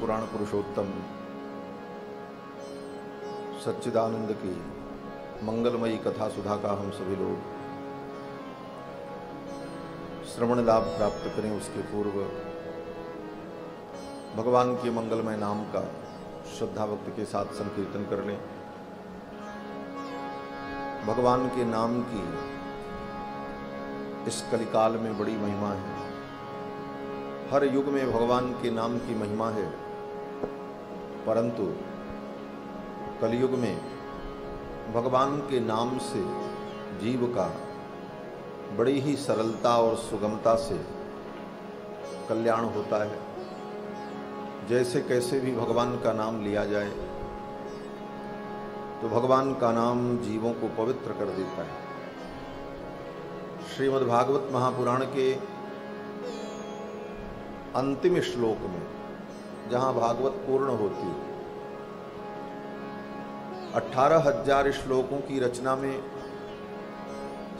पुराण पुरुषोत्तम सच्चिदानंद की मंगलमयी कथा सुधा का हम सभी लोग श्रवण लाभ प्राप्त करें, उसके पूर्व भगवान के मंगलमय नाम का श्रद्धा भक्ति के साथ संकीर्तन कर लें। भगवान के नाम की इस कलिकाल में बड़ी महिमा है। हर युग में भगवान के नाम की महिमा है, परंतु कलयुग में भगवान के नाम से जीव का बड़ी ही सरलता और सुगमता से कल्याण होता है। जैसे कैसे भी भगवान का नाम लिया जाए तो भगवान का नाम जीवों को पवित्र कर देता है। श्रीमद् भागवत महापुराण के अंतिम श्लोक में जहां भागवत पूर्ण होती, 18,000 श्लोकों की रचना में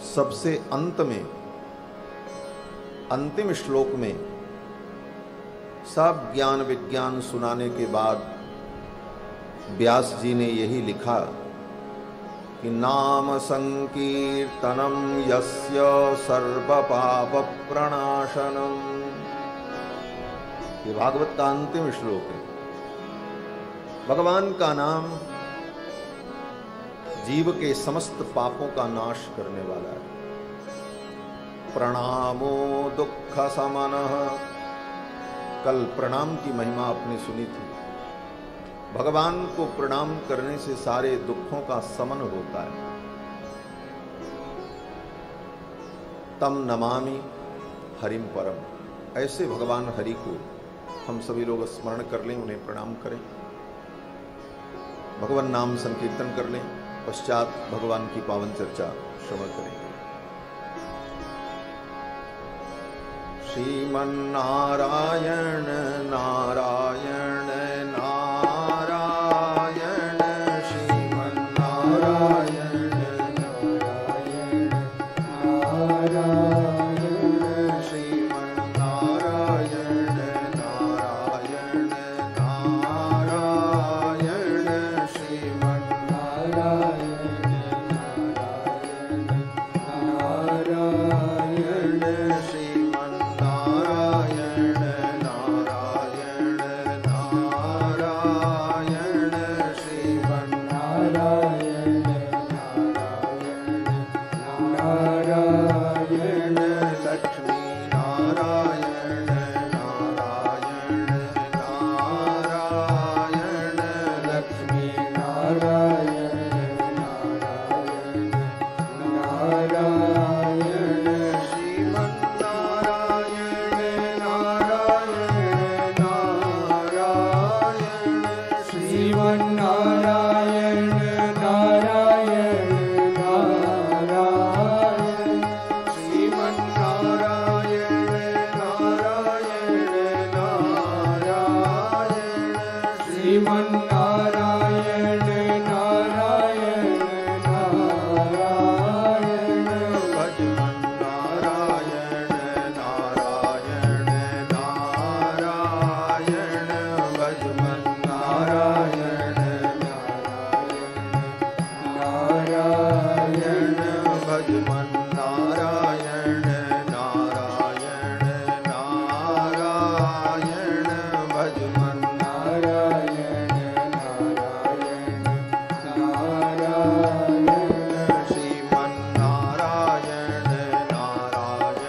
सबसे अंत में अंतिम श्लोक में सब ज्ञान विज्ञान सुनाने के बाद व्यास जी ने यही लिखा कि नाम संकीर्तनम यस्य सर्व पाप प्रणाशनम। ये भागवत का अंतिम श्लोक है। भगवान का नाम जीव के समस्त पापों का नाश करने वाला है। प्रणामो दुख समनः, कल प्रणाम की महिमा आपने सुनी थी। भगवान को प्रणाम करने से सारे दुखों का समन होता है। तम नमामि हरिम परम, ऐसे भगवान हरि को हम सभी लोग स्मरण कर लें, उन्हें प्रणाम करें, भगवान नाम संकीर्तन कर लें, पश्चात भगवान की पावन चर्चा श्रवण करेंगे। श्रीमन्नारायण नारायण नारायण, श्रीमन्नारायण नारायण नारायण, श्रीमन्नारायण नारायण नारायण, श्रीमन्नारायण नारायण नारायण, श्रीमन्नारायण नारायण नारायण, श्रीमन्नारायण नारायण नारायण, लक्ष्मी नारायण नारायण नारायण, लक्ष्मी नारायण नारायण नारायण, श्रीमन्नारायण नारायण नारायण, श्रीमन्नारायण नारायण नारायण, श्रीमन्नारायण नारायण नारायण, श्रीमन्नारायण नारायण नारायण, भजमन्नारायण नारायण नारायण, भजमन्नारायण नारायण नारायण, भजमन्नारायण नारायण नारायण, भजमन्नारायण नारायण नारायण, श्रीमन्नारायण नारायण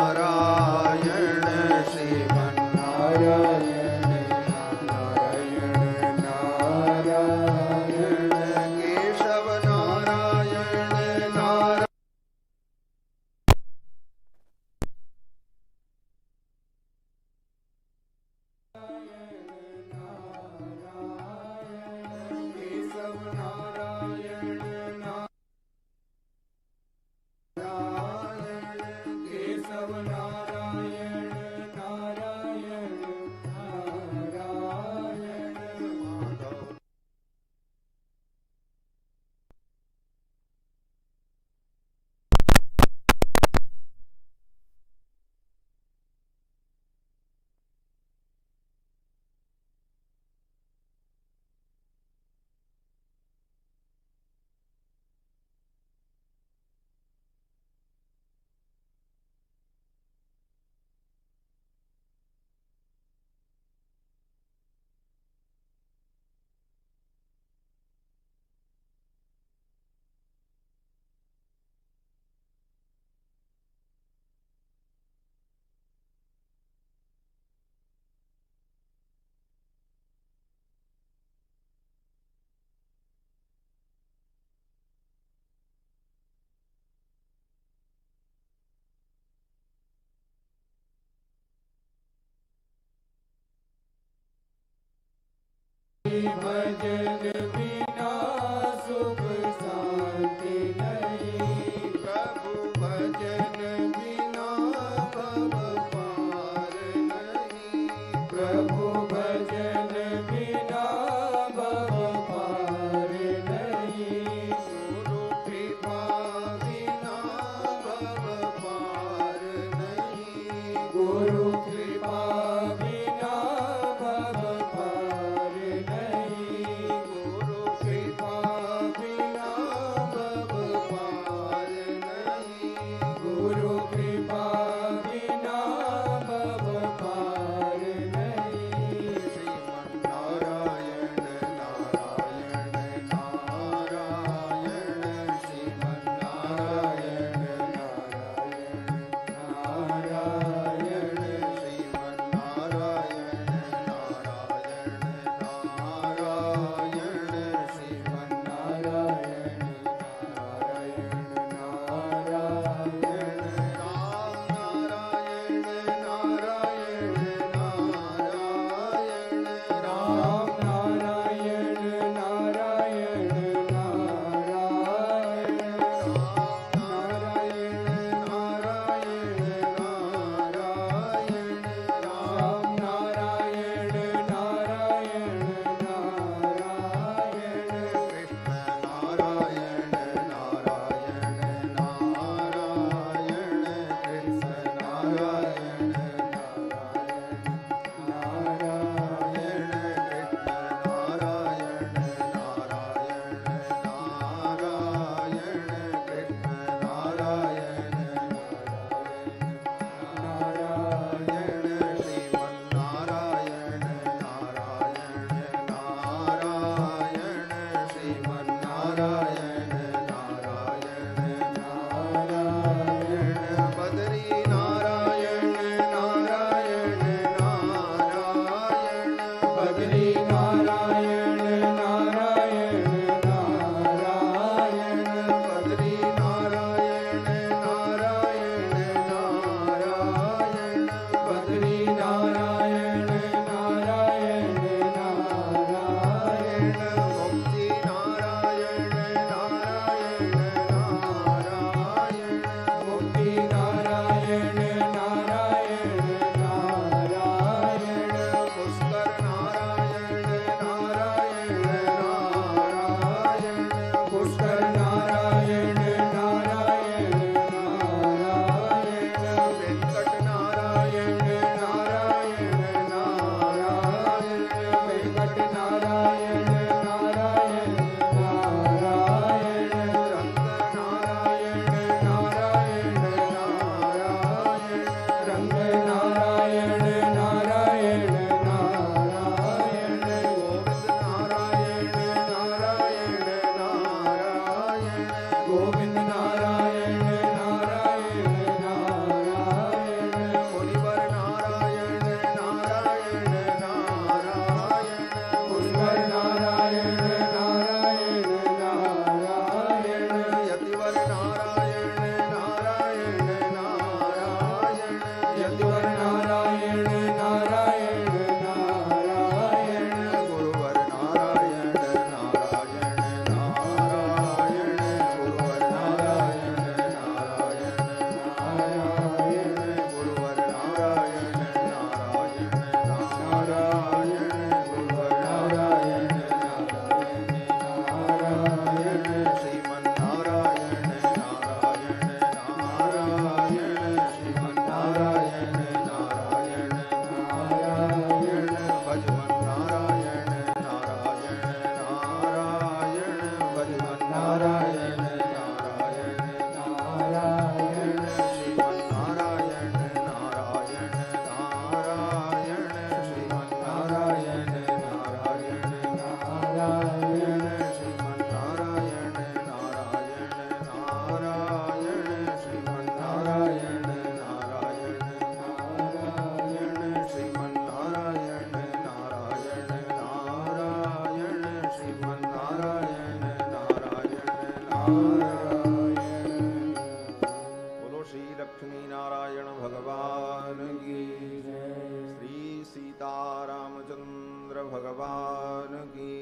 नारायण, श्रीमन्नारायण नारायण नारायण, केशव नारायण भजन बिना सुख शांति नहीं। प्रभु भजन बिना भव पार नहीं। प्रभु भजन बिना भव पार नहीं। गुरु कृपा बिना भव पार नहीं। गुरु कृपा बिना भव पार नहीं। गुरु कृपा बिना भव पार नहीं। गुरु कृपा बिना भव पार नहीं। श्रीमन नारायण नारायण नारायण श्रीमन नारायण नारायण नारायण श्रीमन नारायण नारायण नारायण श्रीमन नारायण नारायण नारायण राम नारायण नारायण नारायण राम नारायण नारायण नारायण नारायण नारायण नारायण राम नारायण नारायण नारायण कृष्ण नारायण नारायण नारायण कृष्ण नारायण नारायण कृष्ण नारायण नारायण नारायण कृष्ण नारायण नारायण श्रीमन नारायण नारायण नारायण श्रीमन नारायण नारायण नारायण बद्री नारायण नारायण नारायण बद्री नारायण नारायण नारायण बद्री नारायण नारायण नारायण बद्री नारायण नारायण नारायण मुक्ति नारायण नारायण नारायण मुक्ति नारायण नारायण नारायण पुष्कर नारायण नारायण नारायण पुष्कर नारायण नारायण नारायण वेंकट नारायण नारायण नारायण वेंकट नारायण नारायण नारायण रंग नारायण नारायण नारायण रंग नारायण नारायण नारायण गोविंद नारायण नारायण नारायण गोविंद नारायण नारायण नारायण मुनिवर नारायण नारायण नारायण यतिवर नारायण नारायण नारायण यतिवर नारायण नारायण नारायण गुरुवर नारायण नारायण नारायण गुरुवर नारायण नारायण नारायण गुरुवर नारायण नारायण नारायण गुरुवर नारायण नारायण श्रीमन नारायण नारायण नारायण श्रीमन नारायण नारायण नारायण भजवन नारायण नारायण नारायण भजवन नारायण नारायण नारायण श्रीमन नारायण नारायण नारायण श्रीमन नारायण नारायण नारायण श्रीमन नारायण नारायण नारायण श्रीमन नारायण नारायण नारायण श्रीमन नारायण नारायण नारायण श्रीमन नारायण नारायण बोलो श्री लक्ष्मी नारायण भगवान की जय। श्री सीतारामचंद्र भगवान की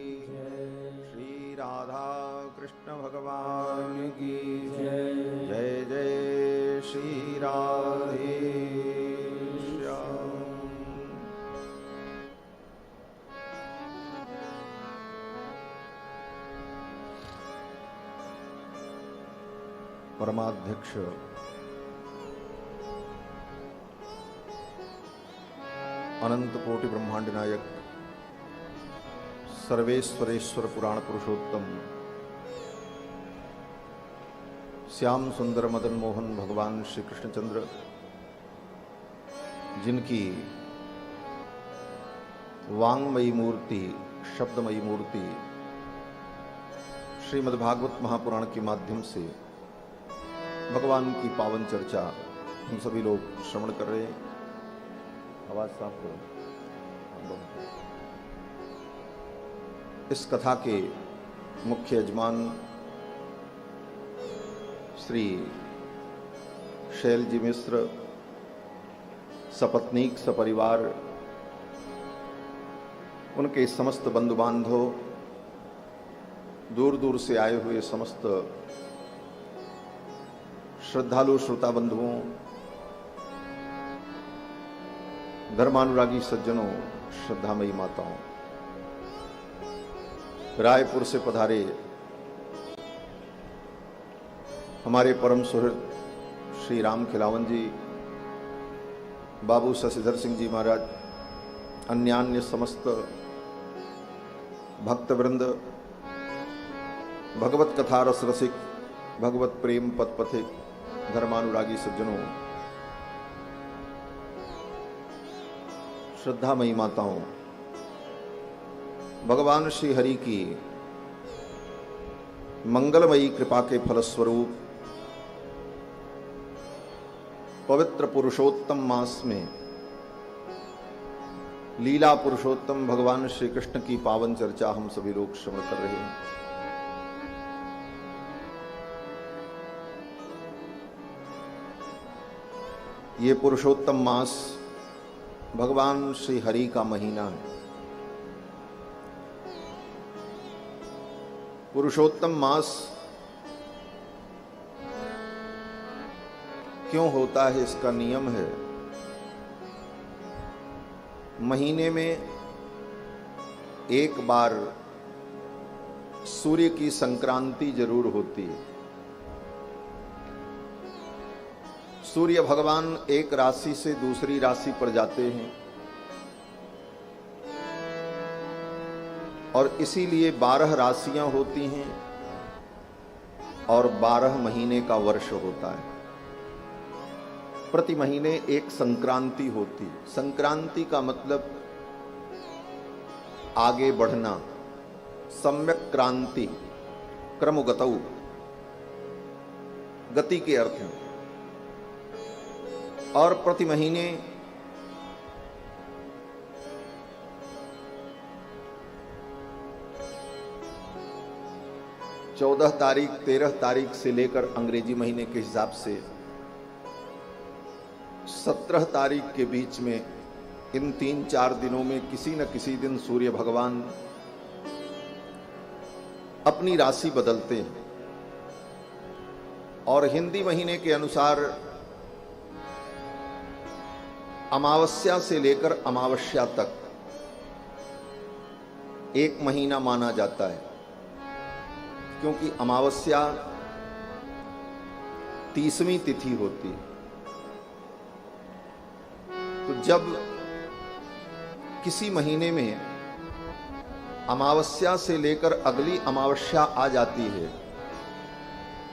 परमाध्यक्ष अनंत कोटि ब्रह्मांड नायक सर्वेश्वरेश्वर पुराण पुरुषोत्तम श्याम सुंदर मदन मोहन भगवान श्री कृष्णचंद्र, जिनकी वांगमयी मूर्ति, शब्दमयी मूर्ति श्रीमद्भागवत महापुराण के माध्यम से भगवान की पावन चर्चा हम सभी लोग श्रवण कर रहे हैं। आवाज साफ करो। इस कथा के मुख्य यजमान श्री शैलजी मिश्र सपत्नीक सपरिवार, उनके समस्त बंधु बांधव, दूर दूर से आए हुए समस्त श्रद्धालु श्रोता बंधुओं, धर्मानुरागी सज्जनों, श्रद्धामयी माताओं, रायपुर से पधारे हमारे परम सुहृद श्री राम खिलावन जी, बाबू शशिधर सिंह जी महाराज, अन्यान्य समस्त भक्तवृंद, भगवत कथा रस रसिक, भगवत प्रेम पथ पथिक, धर्मानुरागी सज्जनों, श्रद्धामयी माताओं, भगवान श्री हरि की मंगलमयी कृपा के फलस्वरूप पवित्र पुरुषोत्तम मास में लीला पुरुषोत्तम भगवान श्री कृष्ण की पावन चर्चा हम सभी लोग श्रवण कर रहे हैं। ये पुरुषोत्तम मास भगवान श्री हरि का महीना है। पुरुषोत्तम मास क्यों होता है, इसका नियम है। महीने में एक बार सूर्य की संक्रांति जरूर होती है। सूर्य भगवान एक राशि से दूसरी राशि पर जाते हैं और इसीलिए 12 राशियां होती हैं और 12 महीने का वर्ष होता है। प्रति महीने एक संक्रांति होती है। संक्रांति का मतलब आगे बढ़ना, सम्यक क्रांति, क्रमगतौ, गति के अर्थ में। और प्रति महीने चौदह तारीख, 13 तारीख से लेकर अंग्रेजी महीने के हिसाब से 17 तारीख के बीच में इन 3-4 दिनों में किसी न किसी दिन सूर्य भगवान अपनी राशि बदलते हैं। और हिंदी महीने के अनुसार अमावस्या से लेकर अमावस्या तक एक महीना माना जाता है, क्योंकि अमावस्या 30वीं तिथि होती है। तो जब किसी महीने में अमावस्या से लेकर अगली अमावस्या आ जाती है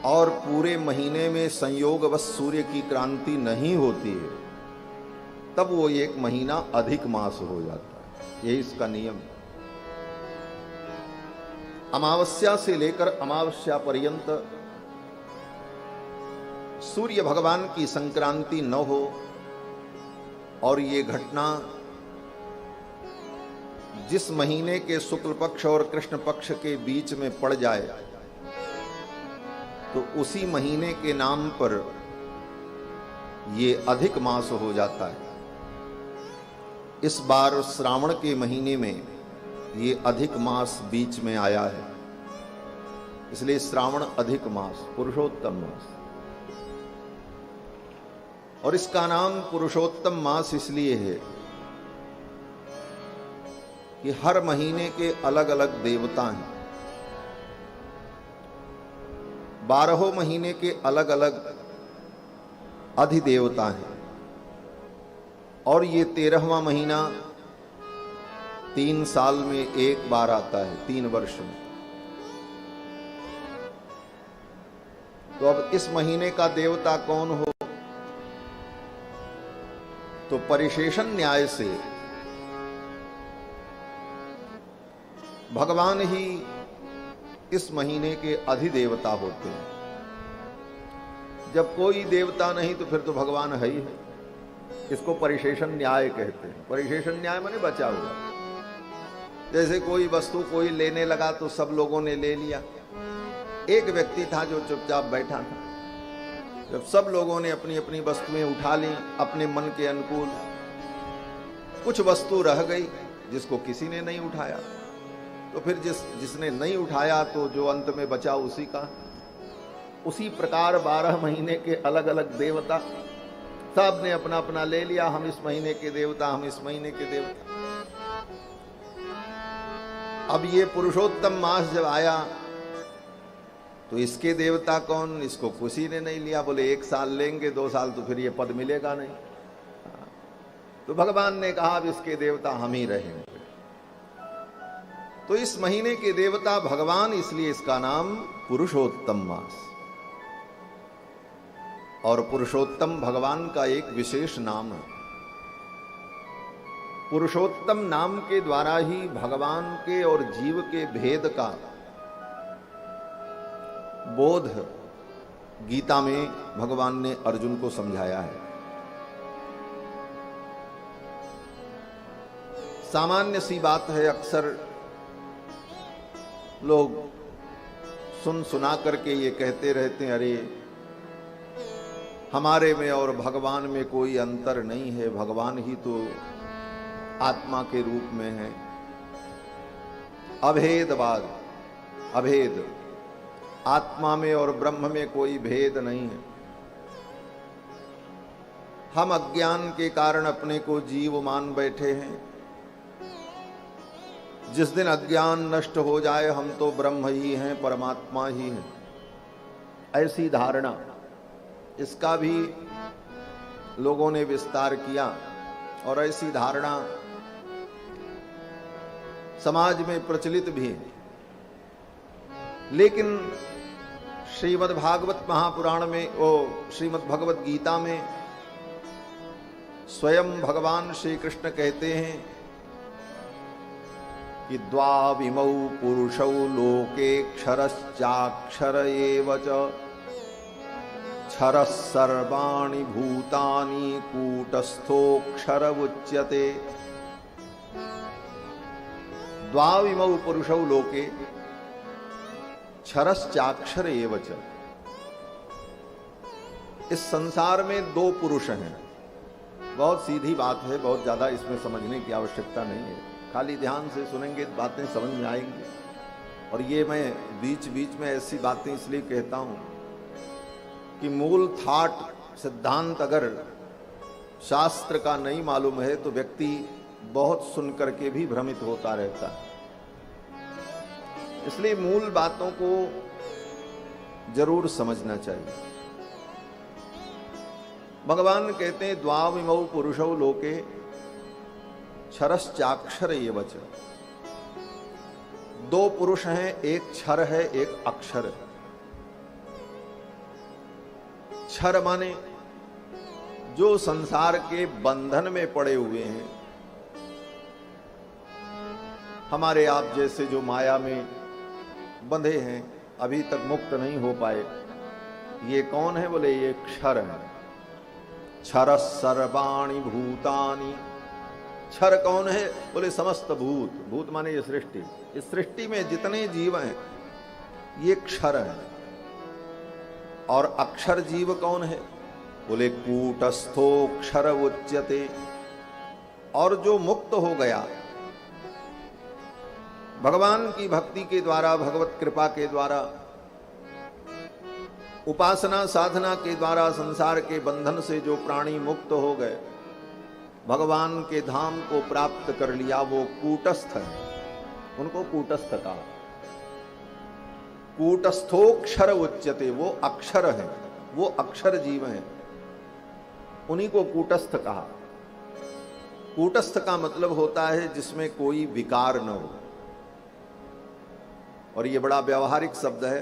और पूरे महीने में संयोगवश सूर्य की क्रांति नहीं होती है, तब वो एक महीना अधिक मास हो जाता है। यही इसका नियम। अमावस्या से लेकर अमावस्या पर्यंत सूर्य भगवान की संक्रांति न हो और ये घटना जिस महीने के शुक्ल पक्ष और कृष्ण पक्ष के बीच में पड़ जाए तो उसी महीने के नाम पर ये अधिक मास हो जाता है। इस बार श्रावण के महीने में ये अधिक मास बीच में आया है, इसलिए श्रावण अधिक मास, पुरुषोत्तम मास। और इसका नाम पुरुषोत्तम मास इसलिए है कि हर महीने के अलग अलग देवता हैं। 12 महीने के अलग अलग अधिदेवता हैं और ये 13वां महीना 3 साल में एक बार आता है, 3 वर्ष में। तो अब इस महीने का देवता कौन हो? तो परिशेषण न्याय से भगवान ही इस महीने के अधिदेवता होते हैं। जब कोई देवता नहीं तो फिर तो भगवान है ही है। इसको परिशेषण न्याय कहते हैं। परिशेषण न्याय माने बचा हुआ। जैसे कोई वस्तु कोई लेने लगा तो सब लोगों ने ले लिया, एक व्यक्ति था जो चुपचाप बैठा था। जब सब लोगों ने अपनी अपनी वस्तुएं उठा ली अपने मन के अनुकूल, कुछ वस्तु रह गई जिसको किसी ने नहीं उठाया, तो फिर जिसने नहीं उठाया तो जो अंत में बचा उसी का। उसी प्रकार 12 महीने के अलग अलग देवता, सब ने अपना अपना ले लिया। हम इस महीने के देवता, हम इस महीने के देवता। अब ये पुरुषोत्तम मास जब आया तो इसके देवता कौन? इसको किसी ने नहीं लिया। बोले 1 साल लेंगे, 2 साल तो फिर ये पद मिलेगा नहीं। तो भगवान ने कहा अब इसके देवता हम ही रहेंगे। तो इस महीने के देवता भगवान, इसलिए इसका नाम पुरुषोत्तम मास। और पुरुषोत्तम भगवान का एक विशेष नाम है। पुरुषोत्तम नाम के द्वारा ही भगवान के और जीव के भेद का बोध गीता में भगवान ने अर्जुन को समझाया है। सामान्य सी बात है, अक्सर लोग सुना करके ये कहते रहते हैं, अरे हमारे में और भगवान में कोई अंतर नहीं है, भगवान ही तो आत्मा के रूप में है। अभेदवाद, अभेद, आत्मा में और ब्रह्म में कोई भेद नहीं है। हम अज्ञान के कारण अपने को जीव मान बैठे हैं। जिस दिन अज्ञान नष्ट हो जाए हम तो ब्रह्म ही हैं, परमात्मा ही हैं, ऐसी धारणा, इसका भी लोगों ने विस्तार किया। और ऐसी धारणा समाज में प्रचलित भी है। लेकिन श्रीमद् भागवत महापुराण में, श्रीमद् भगवत गीता में स्वयं भगवान श्री कृष्ण कहते हैं कि द्वाविमौ पुरुषौ लोके क्षरश्चाक्षर एव च क्षरः सर्वाणि भूतानि कूटस्थोऽक्षर उच्यते। द्वाविमौ पुरुषौ लोके क्षरश्चाक्षर एव च। इस संसार में 2 पुरुष हैं। बहुत सीधी बात है, बहुत ज्यादा इसमें समझने की आवश्यकता नहीं है। खाली ध्यान से सुनेंगे बातें समझ में आएंगी। और ये मैं बीच बीच में ऐसी बातें इसलिए कहता हूं कि मूल थाट सिद्धांत अगर शास्त्र का नहीं मालूम है तो व्यक्ति बहुत सुन करके भी भ्रमित होता रहता है। इसलिए मूल बातों को जरूर समझना चाहिए। भगवान कहते हैं द्वाविमौ पुरुषौ लोके क्षरश्चाक्षर एव च। 2 पुरुष हैं, एक क्षर है, एक अक्षर है। क्षर माने जो संसार के बंधन में पड़े हुए हैं, हमारे आप जैसे जो माया में बंधे हैं, अभी तक मुक्त नहीं हो पाए, ये कौन है? बोले ये क्षर है। क्षर सर्वाणि भूतानि। क्षर कौन है? बोले समस्त भूत। भूत माने ये सृष्टि। इस सृष्टि में जितने जीव हैं ये क्षर है। और अक्षर जीव कौन है? बोले कूटस्थोऽक्षर उच्यते। और जो मुक्त हो गया भगवान की भक्ति के द्वारा, भगवत कृपा के द्वारा, उपासना साधना के द्वारा संसार के बंधन से जो प्राणी मुक्त हो गए, भगवान के धाम को प्राप्त कर लिया, वो कूटस्थ है। उनको कूटस्थ कहा। कूटस्थोक्षर उच्यते, वो अक्षर है, वो अक्षर जीव है, उन्हीं को कूटस्थ कहा। कूटस्थ का मतलब होता है जिसमें कोई विकार न हो, और ये बड़ा व्यवहारिक शब्द है।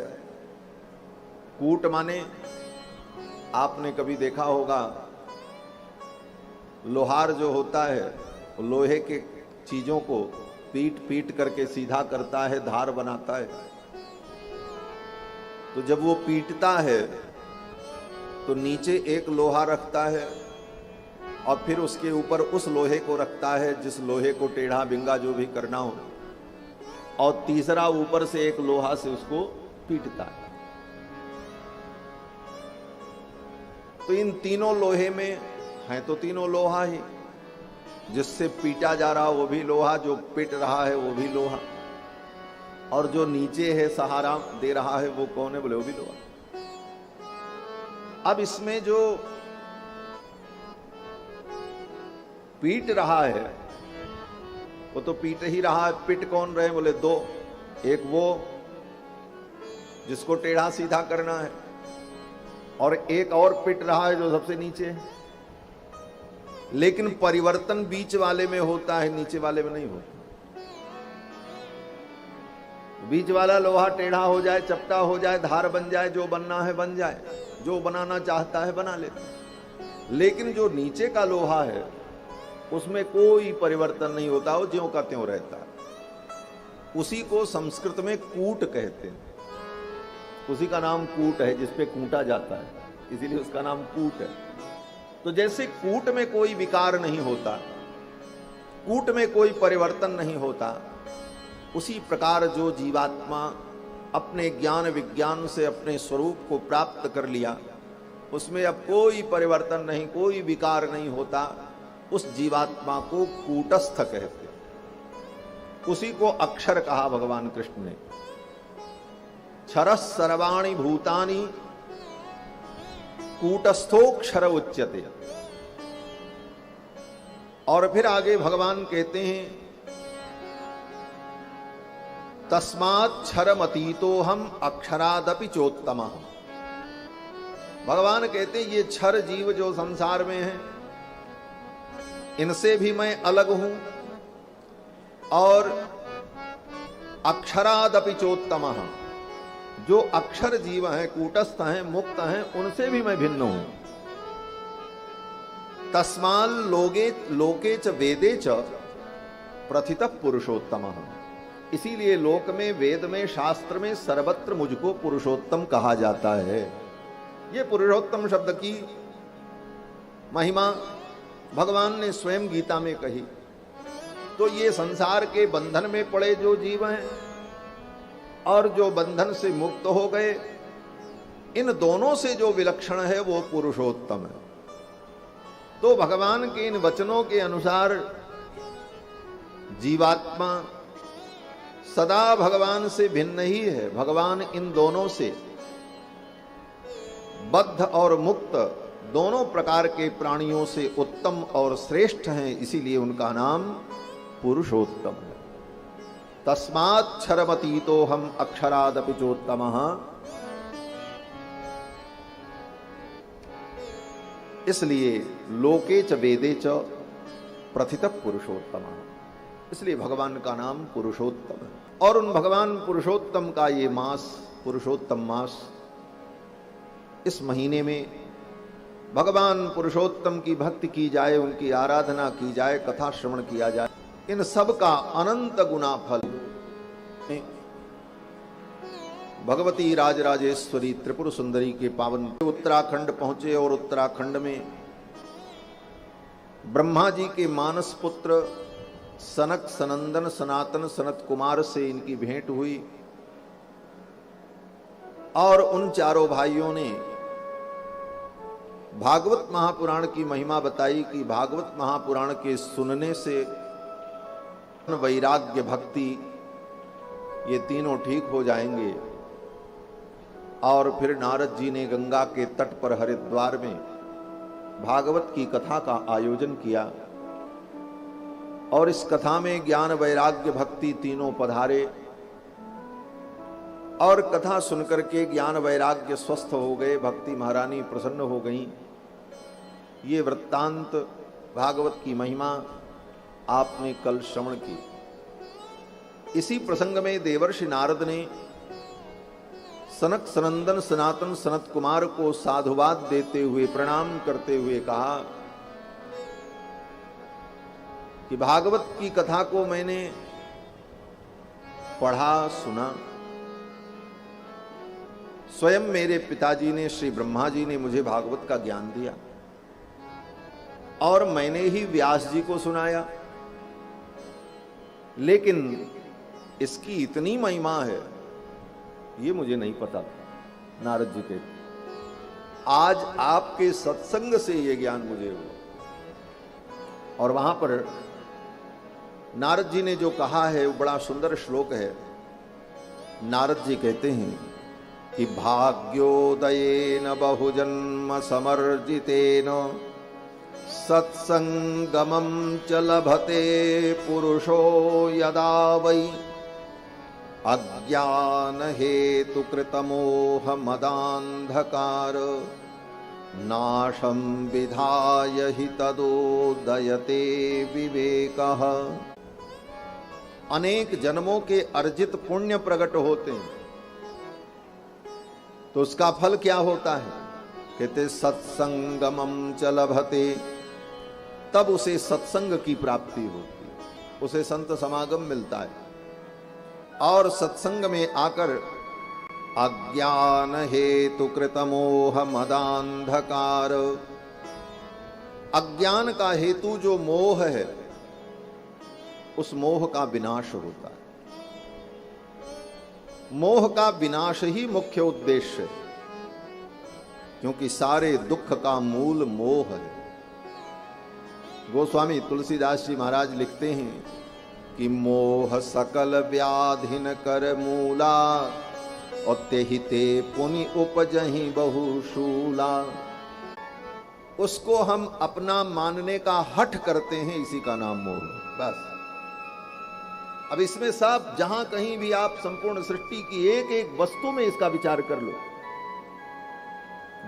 कूट माने, आपने कभी देखा होगा लोहार जो होता है लोहे के चीजों को पीट पीट करके सीधा करता है, धार बनाता है। तो जब वो पीटता है तो नीचे एक लोहा रखता है और फिर उसके ऊपर उस लोहे को रखता है जिस लोहे को टेढ़ा बिंगा जो भी करना हो, और तीसरा ऊपर से एक लोहा से उसको पीटता है। तो इन तीनों लोहे में है तो तीनों लोहा ही, जिससे पीटा जा रहा वो भी लोहा, जो पीट रहा है वो भी लोहा, और जो नीचे है सहारा दे रहा है वो कौन है, बोले वो भी लोहा। अब इसमें जो पीट रहा है वो तो पीट ही रहा है, पिट कौन रहे, बोले दो, एक वो जिसको टेढ़ा सीधा करना है, और एक और पिट रहा है जो सबसे नीचे है। लेकिन परिवर्तन बीच वाले में होता है, नीचे वाले में नहीं होता। बीच वाला लोहा टेढ़ा हो जाए, चपटा हो जाए, धार बन जाए, जो बनना है बन जाए, जो बनाना चाहता है बना लेता। लेकिन जो नीचे का लोहा है उसमें कोई परिवर्तन नहीं होता, वो ज्यों का त्यों रहता है। उसी को संस्कृत में कूट कहते हैं, उसी का नाम कूट है, जिसपे कूटा जाता है, इसीलिए उसका नाम कूट है। तो जैसे कूट में कोई विकार नहीं होता, कूट में कोई परिवर्तन नहीं होता, उसी प्रकार जो जीवात्मा अपने ज्ञान विज्ञान से अपने स्वरूप को प्राप्त कर लिया, उसमें अब कोई परिवर्तन नहीं, कोई विकार नहीं होता, उस जीवात्मा को कूटस्थ कहते। उसी को अक्षर कहा भगवान कृष्ण ने। क्षरः सर्वाणि भूतानि कूटस्थोक्षर उच्यते। और फिर आगे भगवान कहते हैं तस्मात् क्षरमतीतो हम अक्षरादपि चोत्तमः। भगवान कहते हैं ये क्षर जीव जो संसार में है, इनसे भी मैं अलग हूं, और अक्षरादपि चोत्तमः, जो अक्षर जीव हैं, कूटस्थ हैं, मुक्त हैं, उनसे भी मैं भिन्न हूं। तस्माल लोके च वेदे च प्रथितः पुरुषोत्तमः। इसीलिए लोक में, वेद में, शास्त्र में सर्वत्र मुझको पुरुषोत्तम कहा जाता है। ये पुरुषोत्तम शब्द की महिमा भगवान ने स्वयं गीता में कही। तो ये संसार के बंधन में पड़े जो जीव हैं और जो बंधन से मुक्त हो गए, इन दोनों से जो विलक्षण है वो पुरुषोत्तम है। तो भगवान के इन वचनों के अनुसार जीवात्मा सदा भगवान से भिन्न ही है। भगवान इन दोनों से, बद्ध और मुक्त दोनों प्रकार के प्राणियों से उत्तम और श्रेष्ठ हैं, इसीलिए उनका नाम पुरुषोत्तम है। तस्मात् क्षरमतीतो हम अक्षरादपि चोत्तमः। इसलिए लोके च वेदे च प्रथितः पुरुषोत्तमः, इसलिए भगवान का नाम पुरुषोत्तम है। और उन भगवान पुरुषोत्तम का ये मास, पुरुषोत्तम मास, इस महीने में भगवान पुरुषोत्तम की भक्ति की जाए, उनकी आराधना की जाए, कथा श्रवण किया जाए, इन सब का अनंत गुना फल भगवती राजराजेश्वरी त्रिपुर सुंदरी के पावन उत्तराखंड पहुंचे। और उत्तराखंड में ब्रह्मा जी के मानस पुत्र सनक सनंदन सनातन सनत कुमार से इनकी भेंट हुई, और उन चारों भाइयों ने भागवत महापुराण की महिमा बताई कि भागवत महापुराण के सुनने से वैराग्य भक्ति ये तीनों ठीक हो जाएंगे। और फिर नारद जी ने गंगा के तट पर हरिद्वार में भागवत की कथा का आयोजन किया, और इस कथा में ज्ञान वैराग्य भक्ति तीनों पधारे। और कथा सुनकर के ज्ञान वैराग्य स्वस्थ हो गए, भक्ति महारानी प्रसन्न हो गई। ये वृत्तांत भागवत की महिमा आपने कल श्रवण की। इसी प्रसंग में देवर्षि नारद ने सनक सनंदन सनातन सनत कुमार को साधुवाद देते हुए, प्रणाम करते हुए कहा कि भागवत की कथा को मैंने पढ़ा, सुना। स्वयं मेरे पिताजी ने, श्री ब्रह्मा जी ने मुझे भागवत का ज्ञान दिया और मैंने ही व्यास जी को सुनाया। लेकिन इसकी इतनी महिमा है, ये मुझे नहीं पता। नारद जी कहते, आज आपके सत्संग से ये ज्ञान मुझे हुआ। और वहां पर नारद जी ने जो कहा है वो बड़ा सुंदर श्लोक है। नारद जी कहते हैं कि भाग्योदयेन बहुजन्म समर्जितेन सत्संगमं च लभते पुरुषो यदा वै अज्ञान हेतु कृतमोह मदान्धकार नाशं विधाय हि तदोदयते विवेकः। अनेक जन्मों के अर्जित पुण्य प्रकट होते हैं तो उसका फल क्या होता है? कहते सत्संगमं च लभते, तब उसे सत्संग की प्राप्ति होती, उसे संत समागम मिलता है। और सत्संग में आकर अज्ञान हेतु कृतमोह मदान्धकार, अज्ञान का हेतु जो मोह है, उस मोह का विनाश होता है। मोह का विनाश ही मुख्य उद्देश्य है, क्योंकि सारे दुख का मूल मोह है। गोस्वामी तुलसीदास जी महाराज लिखते हैं कि मोह सकल व्याधिन कर मूला और तेहि ते पुनि उपजहि बहुशूला। उसको हम अपना मानने का हठ करते हैं, इसी का नाम मोह। बस अब इसमें सब, जहां कहीं भी आप संपूर्ण सृष्टि की एक एक वस्तु में इसका विचार कर लो।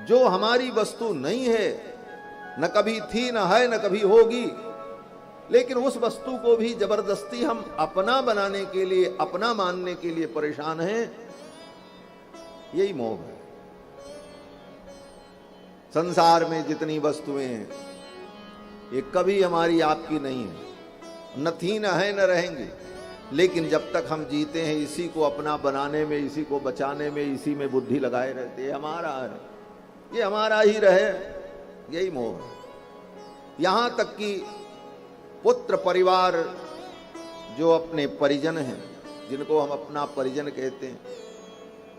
जो हमारी वस्तु नहीं है, न कभी थी, न है, न कभी होगी, लेकिन उस वस्तु को भी जबरदस्ती हम अपना बनाने के लिए, अपना मानने के लिए परेशान हैं, यही मोह है। संसार में जितनी वस्तुएं हैं, ये कभी हमारी आपकी नहीं है, न थी, न है, न रहेंगी। लेकिन जब तक हम जीते हैं, इसी को अपना बनाने में, इसी को बचाने में, इसी में बुद्धि लगाए रहते हैं। हमारा है, ये हमारा ही रहे, यही मोह है। यहां तक कि पुत्र परिवार, जो अपने परिजन हैं, जिनको हम अपना परिजन कहते हैं,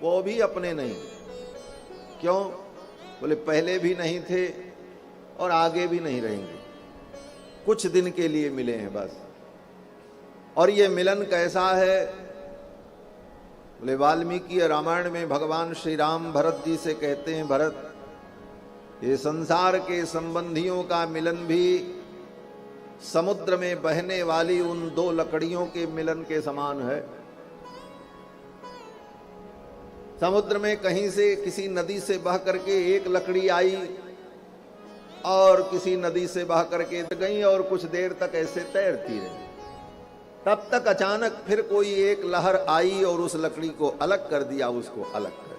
वो भी अपने नहीं। क्यों? बोले पहले भी नहीं थे और आगे भी नहीं रहेंगे, कुछ दिन के लिए मिले हैं बस। और ये मिलन कैसा है? बोले वाल्मीकि रामायण में भगवान श्री राम भरत जी से कहते हैं, भरत, ये संसार के संबंधियों का मिलन भी समुद्र में बहने वाली उन दो लकड़ियों के मिलन के समान है। समुद्र में कहीं से, किसी नदी से बह करके एक लकड़ी आई और किसी नदी से बह करके गई और कुछ देर तक ऐसे तैरती रही। तब तक अचानक फिर कोई एक लहर आई और उस लकड़ी को अलग कर दिया, उसको अलग कर दिया।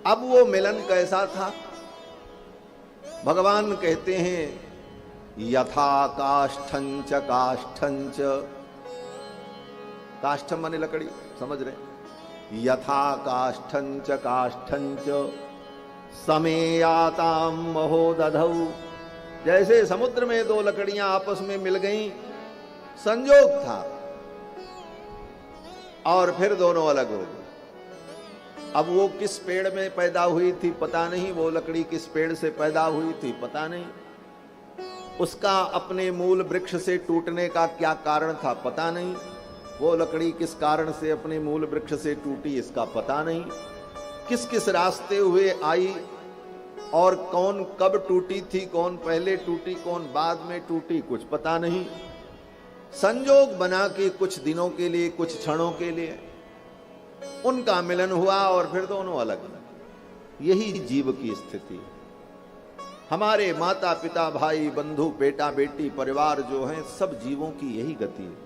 अब वो मिलन कैसा था? भगवान कहते हैं यथा काष्ठंच काष्ठंच, काष्ठम माने लकड़ी, समझ रहे? यथा काष्ठंच काष्ठंच समेयाताम महोदधौ, जैसे समुद्र में दो लकड़ियां आपस में मिल गईं, संयोग था, और फिर दोनों अलग हो गए। अब वो किस पेड़ में पैदा हुई थी पता नहीं, वो लकड़ी किस पेड़ से पैदा हुई थी पता नहीं, उसका अपने मूल वृक्ष से टूटने का क्या कारण था पता नहीं, वो लकड़ी किस कारण से अपने मूल वृक्ष से टूटी इसका पता नहीं, किस किस रास्ते हुए आई और कौन कब टूटी थी, कौन पहले टूटी, कौन बाद में टूटी, कुछ पता नहीं। संयोग बना के कुछ दिनों के लिए, कुछ क्षणों के लिए उनका मिलन हुआ और फिर दोनों अलग। यही जीव की स्थिति है। हमारे माता पिता भाई बंधु बेटा बेटी परिवार जो हैं, सब जीवों की यही गति है।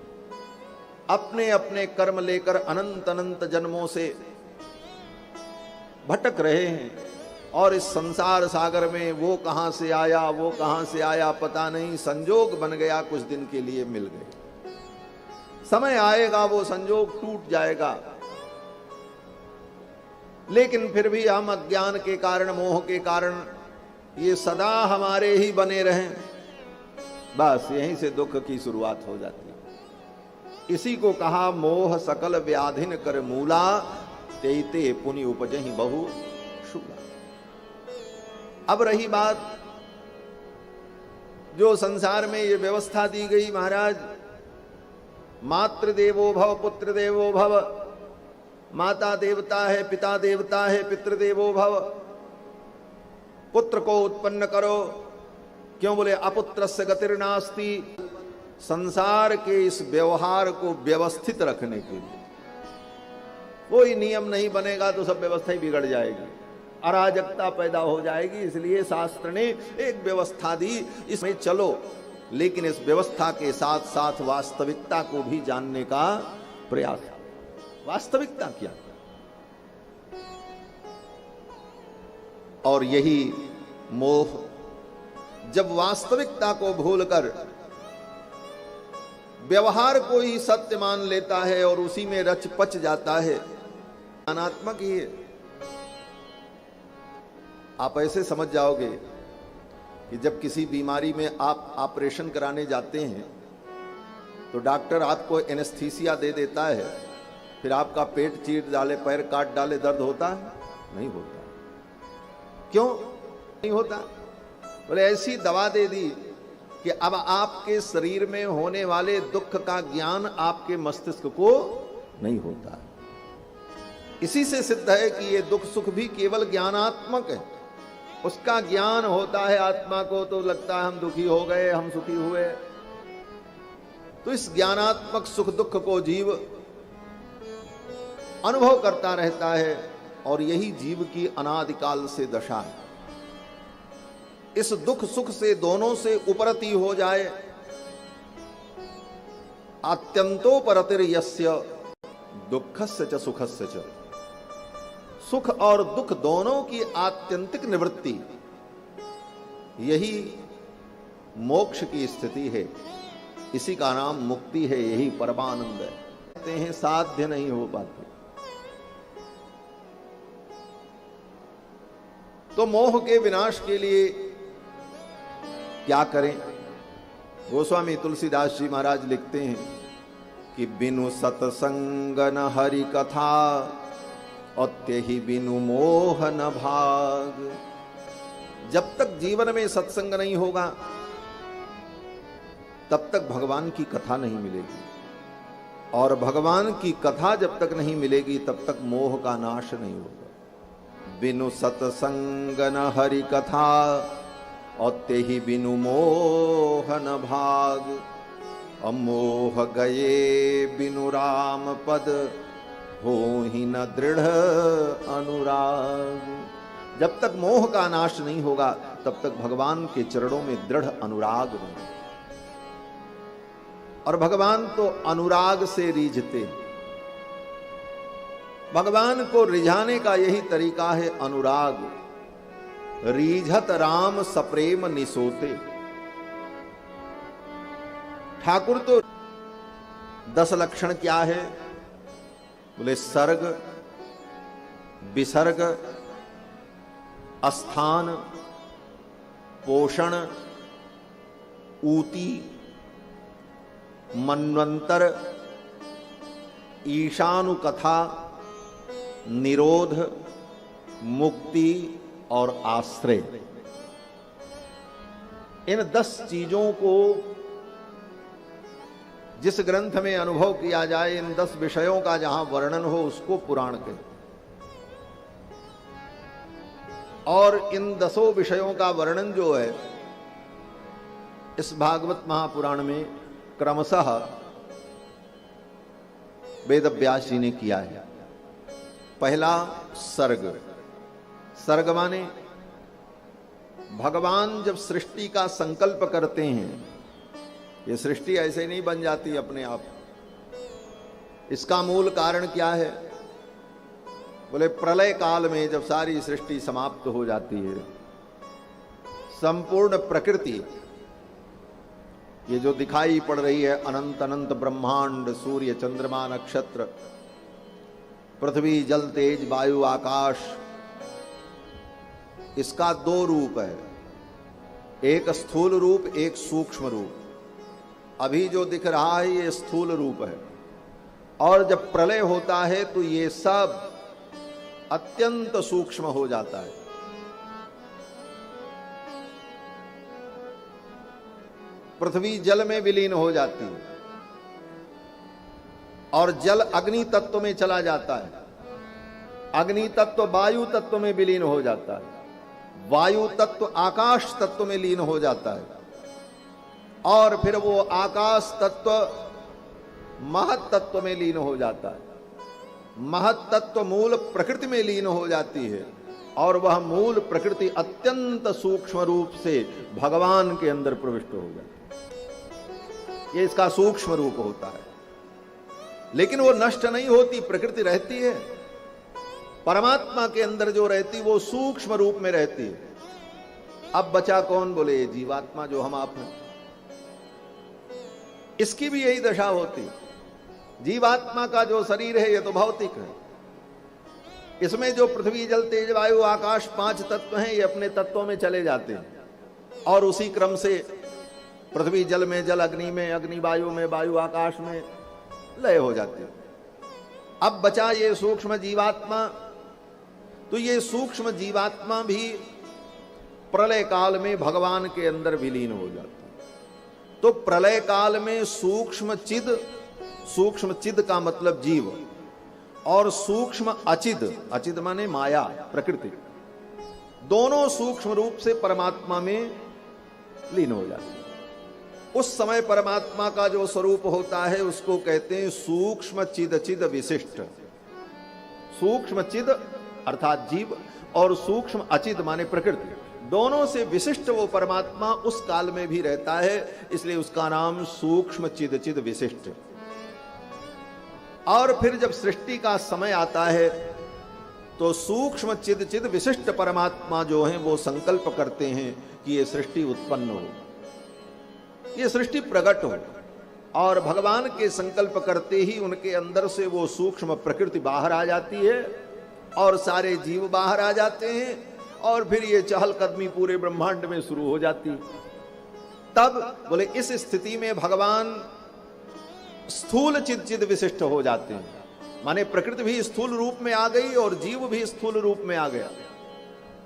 अपने अपने कर्म लेकर अनंत अनंत जन्मों से भटक रहे हैं और इस संसार सागर में वो कहां से आया वो कहां से आया पता नहीं, संजोग बन गया, कुछ दिन के लिए मिल गए। समय आएगा वो संजोग टूट जाएगा, लेकिन फिर भी हम अज्ञान के कारण मोह के कारण ये सदा हमारे ही बने रहें, बस यहीं से दुख की शुरुआत हो जाती है। इसी को कहा मोह सकल व्याधिन कर मूला, तेते पुनि उपजहि बहु शूला। अब रही बात जो संसार में ये व्यवस्था दी गई महाराज, मातृ देवो भव पुत्र देवो भव, माता देवता है पिता देवता है, पितृदेवो भव, पुत्र को उत्पन्न करो। क्यों बोले अपुत्रस्य गतिर्नास्ति, संसार के इस व्यवहार को व्यवस्थित रखने के लिए। कोई नियम नहीं बनेगा तो सब व्यवस्था ही बिगड़ जाएगी, अराजकता पैदा हो जाएगी। इसलिए शास्त्र ने एक व्यवस्था दी, इसमें चलो, लेकिन इस व्यवस्था के साथ साथ वास्तविकता को भी जानने का प्रयास। वास्तविकता क्या? और यही मोह जब वास्तविकता को भूलकर व्यवहार को ही सत्य मान लेता है और उसी में रच पच जाता है, अनात्मक ही है। आप ऐसे समझ जाओगे कि जब किसी बीमारी में आप ऑपरेशन कराने जाते हैं तो डॉक्टर आपको एनेस्थीसिया दे देता है, फिर आपका पेट चीर डाले, पैर काट डाले, दर्द होता है? नहीं होता। क्यों नहीं होता? बोले ऐसी दवा दे दी कि अब आपके शरीर में होने वाले दुख का ज्ञान आपके मस्तिष्क को नहीं होता। इसी से सिद्ध है कि ये दुख सुख भी केवल ज्ञानात्मक है। उसका ज्ञान होता है आत्मा को तो लगता है हम दुखी हो गए, हम सुखी हुए। तो इस ज्ञानात्मक सुख दुख को जीव अनुभव करता रहता है और यही जीव की अनादिकाल से दशा है। इस दुख सुख से दोनों से उपरति हो जाए, अत्यंतो परतिर यस्य दुःखस्य च सुखस्य च, सुख और दुख दोनों की आत्यंतिक निवृत्ति, यही मोक्ष की स्थिति है। इसी का नाम मुक्ति है, यही परमानंद है। कहते हैं साध्य नहीं हो पाते। तो मोह के विनाश के लिए क्या करें? गोस्वामी तुलसीदास जी महाराज लिखते हैं कि बिनु सत्संग न हरि कथा, अत्यहि बिनु मोह न भाग। जब तक जीवन में सत्संग नहीं होगा तब तक भगवान की कथा नहीं मिलेगी, और भगवान की कथा जब तक नहीं मिलेगी तब तक मोह का नाश नहीं होगा। बिनु सत्संग न हरि कथा, अत्यहि बिनु मोह न भाग। अमोह गए बिनु राम पद, हो ही न दृढ़ अनुराग। जब तक मोह का नाश नहीं होगा तब तक भगवान के चरणों में दृढ़ अनुराग नहीं। और भगवान तो अनुराग से रीझते। भगवान को रिझाने का यही तरीका है अनुराग। रीझत राम सप्रेम निसोते। ठाकुर तो 10 लक्षण क्या है? बोले सर्ग, विसर्ग, स्थान, पोषण, ऊती, मन्वंतर, ईशानुकथा, निरोध, मुक्ति और आश्रय। इन 10 चीजों को जिस ग्रंथ में अनुभव किया जाए, इन 10 विषयों का जहां वर्णन हो उसको पुराण कहते। और इन 10 विषयों का वर्णन जो है इस भागवत महापुराण में क्रमशः वेद व्यास जी ने किया है। पहला सर्ग। सर्ग माने भगवान जब सृष्टि का संकल्प करते हैं, ये सृष्टि ऐसे नहीं बन जाती अपने आप। इसका मूल कारण क्या है? बोले प्रलय काल में जब सारी सृष्टि समाप्त हो जाती है, संपूर्ण प्रकृति ये जो दिखाई पड़ रही है, अनंत अनंत ब्रह्मांड, सूर्य चंद्रमा नक्षत्र, पृथ्वी जल तेज वायु आकाश, इसका दो रूप है, एक स्थूल रूप एक सूक्ष्म रूप। अभी जो दिख रहा है ये स्थूल रूप है, और जब प्रलय होता है तो ये सब अत्यंत सूक्ष्म हो जाता है। पृथ्वी जल में विलीन हो जाती है और जल अग्नि तत्व में चला जाता है, अग्नि तत्व वायु तत्व में विलीन हो जाता है, वायु तत्व आकाश तत्व में लीन हो जाता है, और फिर वो आकाश तत्व महत तत्व में लीन हो जाता है, महत तत्व मूल प्रकृति में लीन हो जाती है, और वह मूल प्रकृति अत्यंत सूक्ष्म रूप से भगवान के अंदर प्रविष्ट हो जाती है। ये इसका सूक्ष्म रूप होता है, लेकिन वो नष्ट नहीं होती, प्रकृति रहती है। परमात्मा के अंदर जो रहती वो सूक्ष्म रूप में रहती है। अब बचा कौन? बोले जीवात्मा, जो हम आप हैं। इसकी भी यही दशा होती। जीवात्मा का जो शरीर है ये तो भौतिक है, इसमें जो पृथ्वी जल तेज वायु आकाश पांच तत्व हैं ये अपने तत्वों में चले जाते हैं, और उसी क्रम से पृथ्वी जल में जल, अग्नि में अग्नि, वायु में वायु, आकाश में लय हो जाते हैं। अब बचा ये सूक्ष्म जीवात्मा, तो ये सूक्ष्म जीवात्मा भी प्रलय काल में भगवान के अंदर विलीन हो जाता है। तो प्रलय काल में सूक्ष्म चिद का मतलब जीव, और सूक्ष्म अचिद, अचिद माने माया प्रकृति, दोनों सूक्ष्म रूप से परमात्मा में लीन हो जाते हैं। उस समय परमात्मा का जो स्वरूप होता है उसको कहते हैं सूक्ष्म चिद चिद विशिष्ट। सूक्ष्म चिद अर्थात जीव, और सूक्ष्म अचिद माने प्रकृति, दोनों से विशिष्ट वो परमात्मा उस काल में भी रहता है, इसलिए उसका नाम सूक्ष्म चिद चिद विशिष्ट। और फिर जब सृष्टि का समय आता है तो सूक्ष्म चिद चिद विशिष्ट परमात्मा जो है वो संकल्प करते हैं कि ये सृष्टि उत्पन्न हो, ये सृष्टि प्रकट हो, और भगवान के संकल्प करते ही उनके अंदर से वो सूक्ष्म प्रकृति बाहर आ जाती है, और सारे जीव बाहर आ जाते हैं, और फिर ये चहलकदमी पूरे ब्रह्मांड में शुरू हो जाती। तब बोले इस स्थिति में भगवान स्थूल चिद चिद विशिष्ट हो जाते हैं, माने प्रकृति भी स्थूल रूप में आ गई और जीव भी स्थूल रूप में आ गया,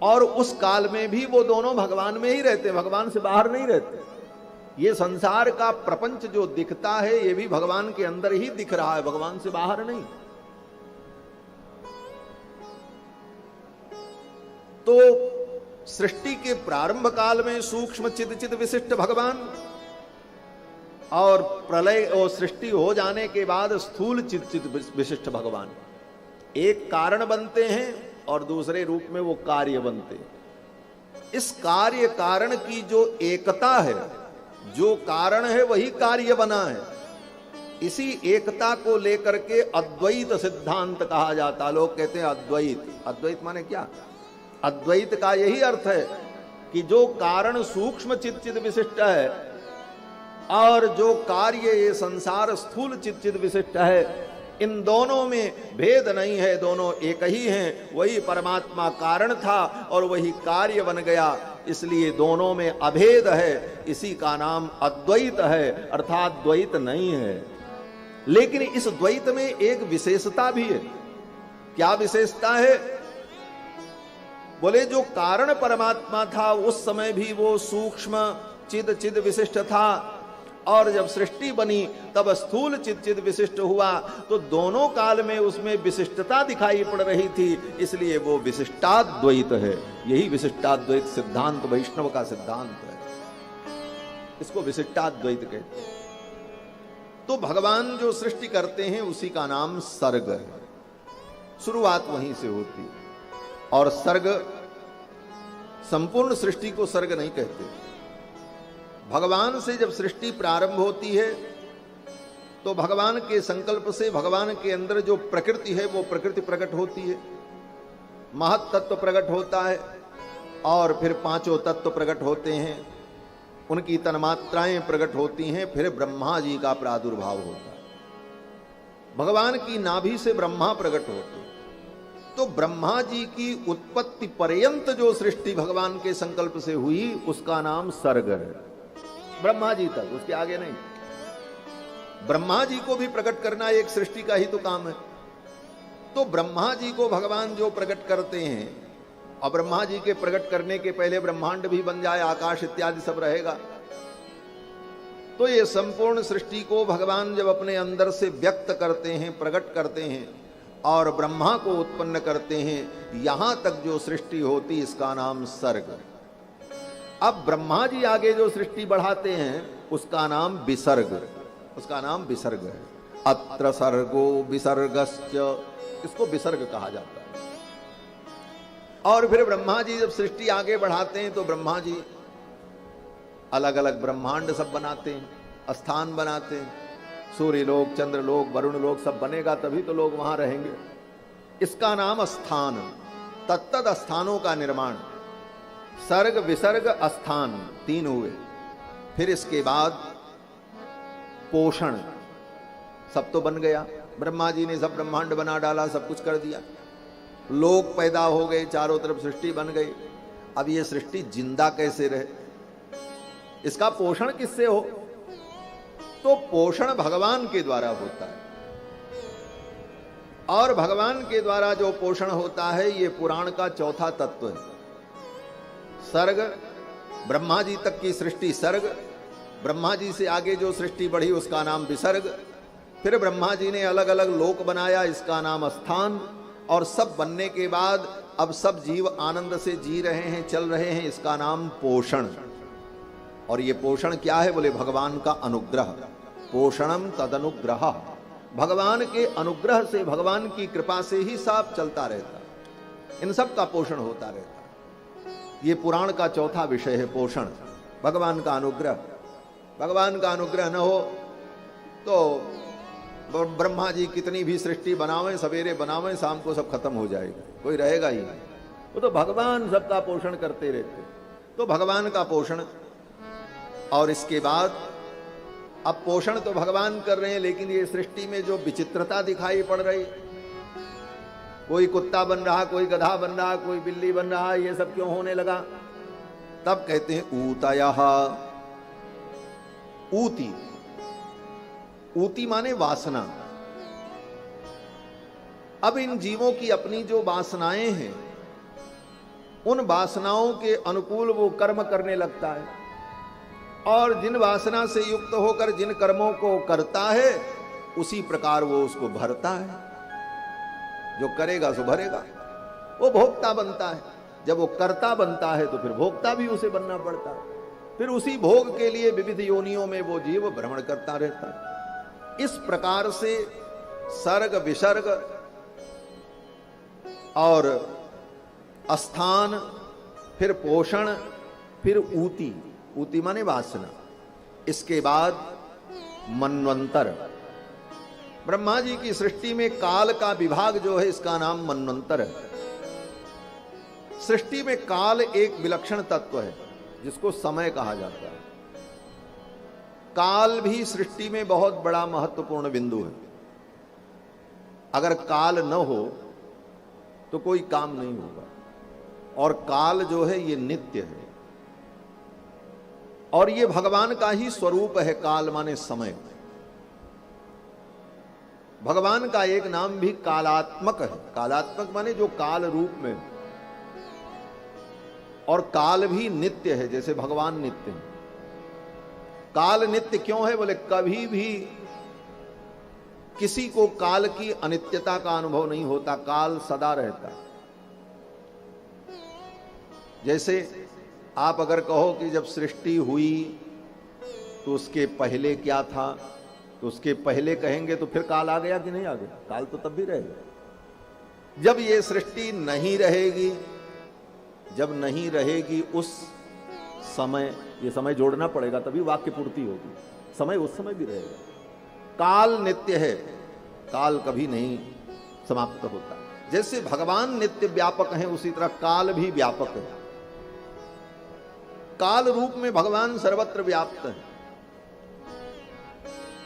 और उस काल में भी वो दोनों भगवान में ही रहते, भगवान से बाहर नहीं रहते। ये संसार का प्रपंच जो दिखता है ये भी भगवान के अंदर ही दिख रहा है, भगवान से बाहर नहीं। तो सृष्टि के प्रारंभ काल में सूक्ष्म चिद चिद विशिष्ट भगवान, और प्रलय और सृष्टि हो जाने के बाद स्थूल चिद चिद विशिष्ट भगवान एक कारण बनते हैं, और दूसरे रूप में वो कार्य बनते हैं। इस कार्य कारण की जो एकता है, जो कारण है वही कार्य बना है, इसी एकता को लेकर के अद्वैत सिद्धांत कहा जाता। लोग कहते हैं अद्वैत, अद्वैत माने क्या? अद्वैत का यही अर्थ है कि जो कारण सूक्ष्म चिद चिद विशिष्ट है, और जो कार्य ये संसार स्थूल चिद चिद विशिष्ट है, इन दोनों में भेद नहीं है, दोनों एक ही हैं। वही परमात्मा कारण था और वही कार्य बन गया, इसलिए दोनों में अभेद है, इसी का नाम अद्वैत है, अर्थात द्वैत नहीं है। लेकिन इस द्वैत में एक विशेषता भी है। क्या विशेषता है? बोले जो कारण परमात्मा था उस समय भी वो सूक्ष्म चिद चिद विशिष्ट था, और जब सृष्टि बनी तब स्थूल चिद चिद विशिष्ट हुआ, तो दोनों काल में उसमें विशिष्टता दिखाई पड़ रही थी, इसलिए वो विशिष्टाद्वैत है। यही विशिष्टाद्वैत सिद्धांत वैष्णव का सिद्धांत है, इसको विशिष्टाद्वैत कहते हैं। तो भगवान जो सृष्टि करते हैं उसी का नाम सर्ग है। शुरुआत वहीं से होती है। और सर्ग, संपूर्ण सृष्टि को सर्ग नहीं कहते। भगवान से जब सृष्टि प्रारंभ होती है तो भगवान के संकल्प से भगवान के अंदर जो प्रकृति है वो प्रकृति प्रकट होती है, महत तत्व प्रकट होता है, और फिर पांचों तत्व प्रकट होते हैं, उनकी तन्मात्राएं प्रकट होती हैं, फिर ब्रह्मा जी का प्रादुर्भाव होता है। भगवान की नाभि से ब्रह्मा प्रकट होते हैं। तो ब्रह्मा जी की उत्पत्ति पर्यंत जो सृष्टि भगवान के संकल्प से हुई उसका नाम सर्ग है। ब्रह्मा जी तक, उसके आगे नहीं। ब्रह्मा जी को भी प्रकट करना एक सृष्टि का ही तो काम है। तो ब्रह्मा जी को भगवान जो प्रकट करते हैं, और ब्रह्मा जी के प्रकट करने के पहले ब्रह्मांड भी बन जाए, आकाश इत्यादि सब रहेगा, तो ये संपूर्ण सृष्टि को भगवान जब अपने अंदर से व्यक्त करते हैं, प्रकट करते हैं और ब्रह्मा को उत्पन्न करते हैं, यहां तक जो सृष्टि होती इसका नाम सर्ग। अब ब्रह्मा जी आगे जो सृष्टि बढ़ाते हैं उसका नाम विसर्ग, उसका नाम विसर्ग है। अत्र सर्गो विसर्गश्च, इसको विसर्ग कहा जाता है। और फिर ब्रह्मा जी जब सृष्टि आगे बढ़ाते हैं तो ब्रह्मा जी अलग अलग ब्रह्मांड सब बनाते हैं, स्थान बनाते हैं, सूर्य लोक, चंद्र लोक, वरुण लोक सब बनेगा तभी तो लोग वहां रहेंगे। इसका नाम स्थान, तत्तद स्थानों का निर्माण। सर्ग, विसर्ग, स्थान, तीन हुए। फिर इसके बाद पोषण, सब तो बन गया, ब्रह्मा जी ने सब ब्रह्मांड बना डाला, सब कुछ कर दिया, लोक पैदा हो गए, चारों तरफ सृष्टि बन गई। अब ये सृष्टि जिंदा कैसे रहे, इसका पोषण किससे हो? तो पोषण भगवान के द्वारा होता है। और भगवान के द्वारा जो पोषण होता है ये पुराण का चौथा तत्व है। सर्ग, ब्रह्मा जी तक की सृष्टि सर्ग, ब्रह्मा जी से आगे जो सृष्टि बढ़ी उसका नाम विसर्ग, फिर ब्रह्मा जी ने अलग अलग लोक बनाया, इसका नाम स्थान, और सब बनने के बाद अब सब जीव आनंद से जी रहे हैं, चल रहे हैं, इसका नाम पोषण। और ये पोषण क्या है? बोले भगवान का अनुग्रह। पोषणम तदनुग्रह, भगवान के अनुग्रह से, भगवान की कृपा से ही सब चलता रहता, इन सब का पोषण होता रहता। ये पुराण का चौथा विषय है, पोषण, भगवान का अनुग्रह। भगवान का अनुग्रह न हो तो ब्रह्मा जी कितनी भी सृष्टि बनावें, सवेरे बनावें, शाम को सब खत्म हो जाएगा, कोई रहेगा ही नहीं। वो तो भगवान सबका पोषण करते रहते। तो भगवान का पोषण, और इसके बाद अब पोषण तो भगवान कर रहे हैं, लेकिन ये सृष्टि में जो विचित्रता दिखाई पड़ रही, कोई कुत्ता बन रहा, कोई गधा बन रहा, कोई बिल्ली बन रहा, ये सब क्यों होने लगा? तब कहते हैं ऊतयः। ऊती, ऊती माने वासना। अब इन जीवों की अपनी जो वासनाएं हैं, उन वासनाओं के अनुकूल वो कर्म करने लगता है, और जिन वासना से युक्त होकर जिन कर्मों को करता है उसी प्रकार वो उसको भरता है। जो करेगा सो भरेगा, वो भोक्ता बनता है। जब वो कर्ता बनता है तो फिर भोक्ता भी उसे बनना पड़ता है। फिर उसी भोग के लिए विविध योनियों में वो जीव भ्रमण करता रहता है। इस प्रकार से सर्ग, विसर्ग और स्थान, फिर पोषण, फिर ऊती, ऊती माने वासना, इसके बाद मन्वंतर। ब्रह्मा जी की सृष्टि में काल का विभाग जो है इसका नाम मन्वंतर है। सृष्टि में काल एक विलक्षण तत्व है जिसको समय कहा जाता है। काल भी सृष्टि में बहुत बड़ा महत्वपूर्ण बिंदु है। अगर काल न हो तो कोई काम नहीं होगा, और काल जो है ये नित्य है, और ये भगवान का ही स्वरूप है। काल माने समय। भगवान का एक नाम भी कालात्मक है। कालात्मक माने जो काल रूप में, और काल भी नित्य है, जैसे भगवान नित्य है। काल नित्य क्यों है? बोले कभी भी किसी को काल की अनित्यता का अनुभव नहीं होता, काल सदा रहता। जैसे आप अगर कहो कि जब सृष्टि हुई तो उसके पहले क्या था, तो उसके पहले कहेंगे तो फिर काल आ गया कि नहीं आ गया? काल तो तब भी रहेगा। जब ये सृष्टि नहीं रहेगी, जब नहीं रहेगी उस समय, ये समय जोड़ना पड़ेगा तभी वाक्य पूर्ति होगी, समय उस समय भी रहेगा। काल नित्य है, काल कभी नहीं समाप्त होता। जैसे भगवान नित्य व्यापक हैं उसी तरह काल भी व्यापक है। काल रूप में भगवान सर्वत्र व्याप्त हैं।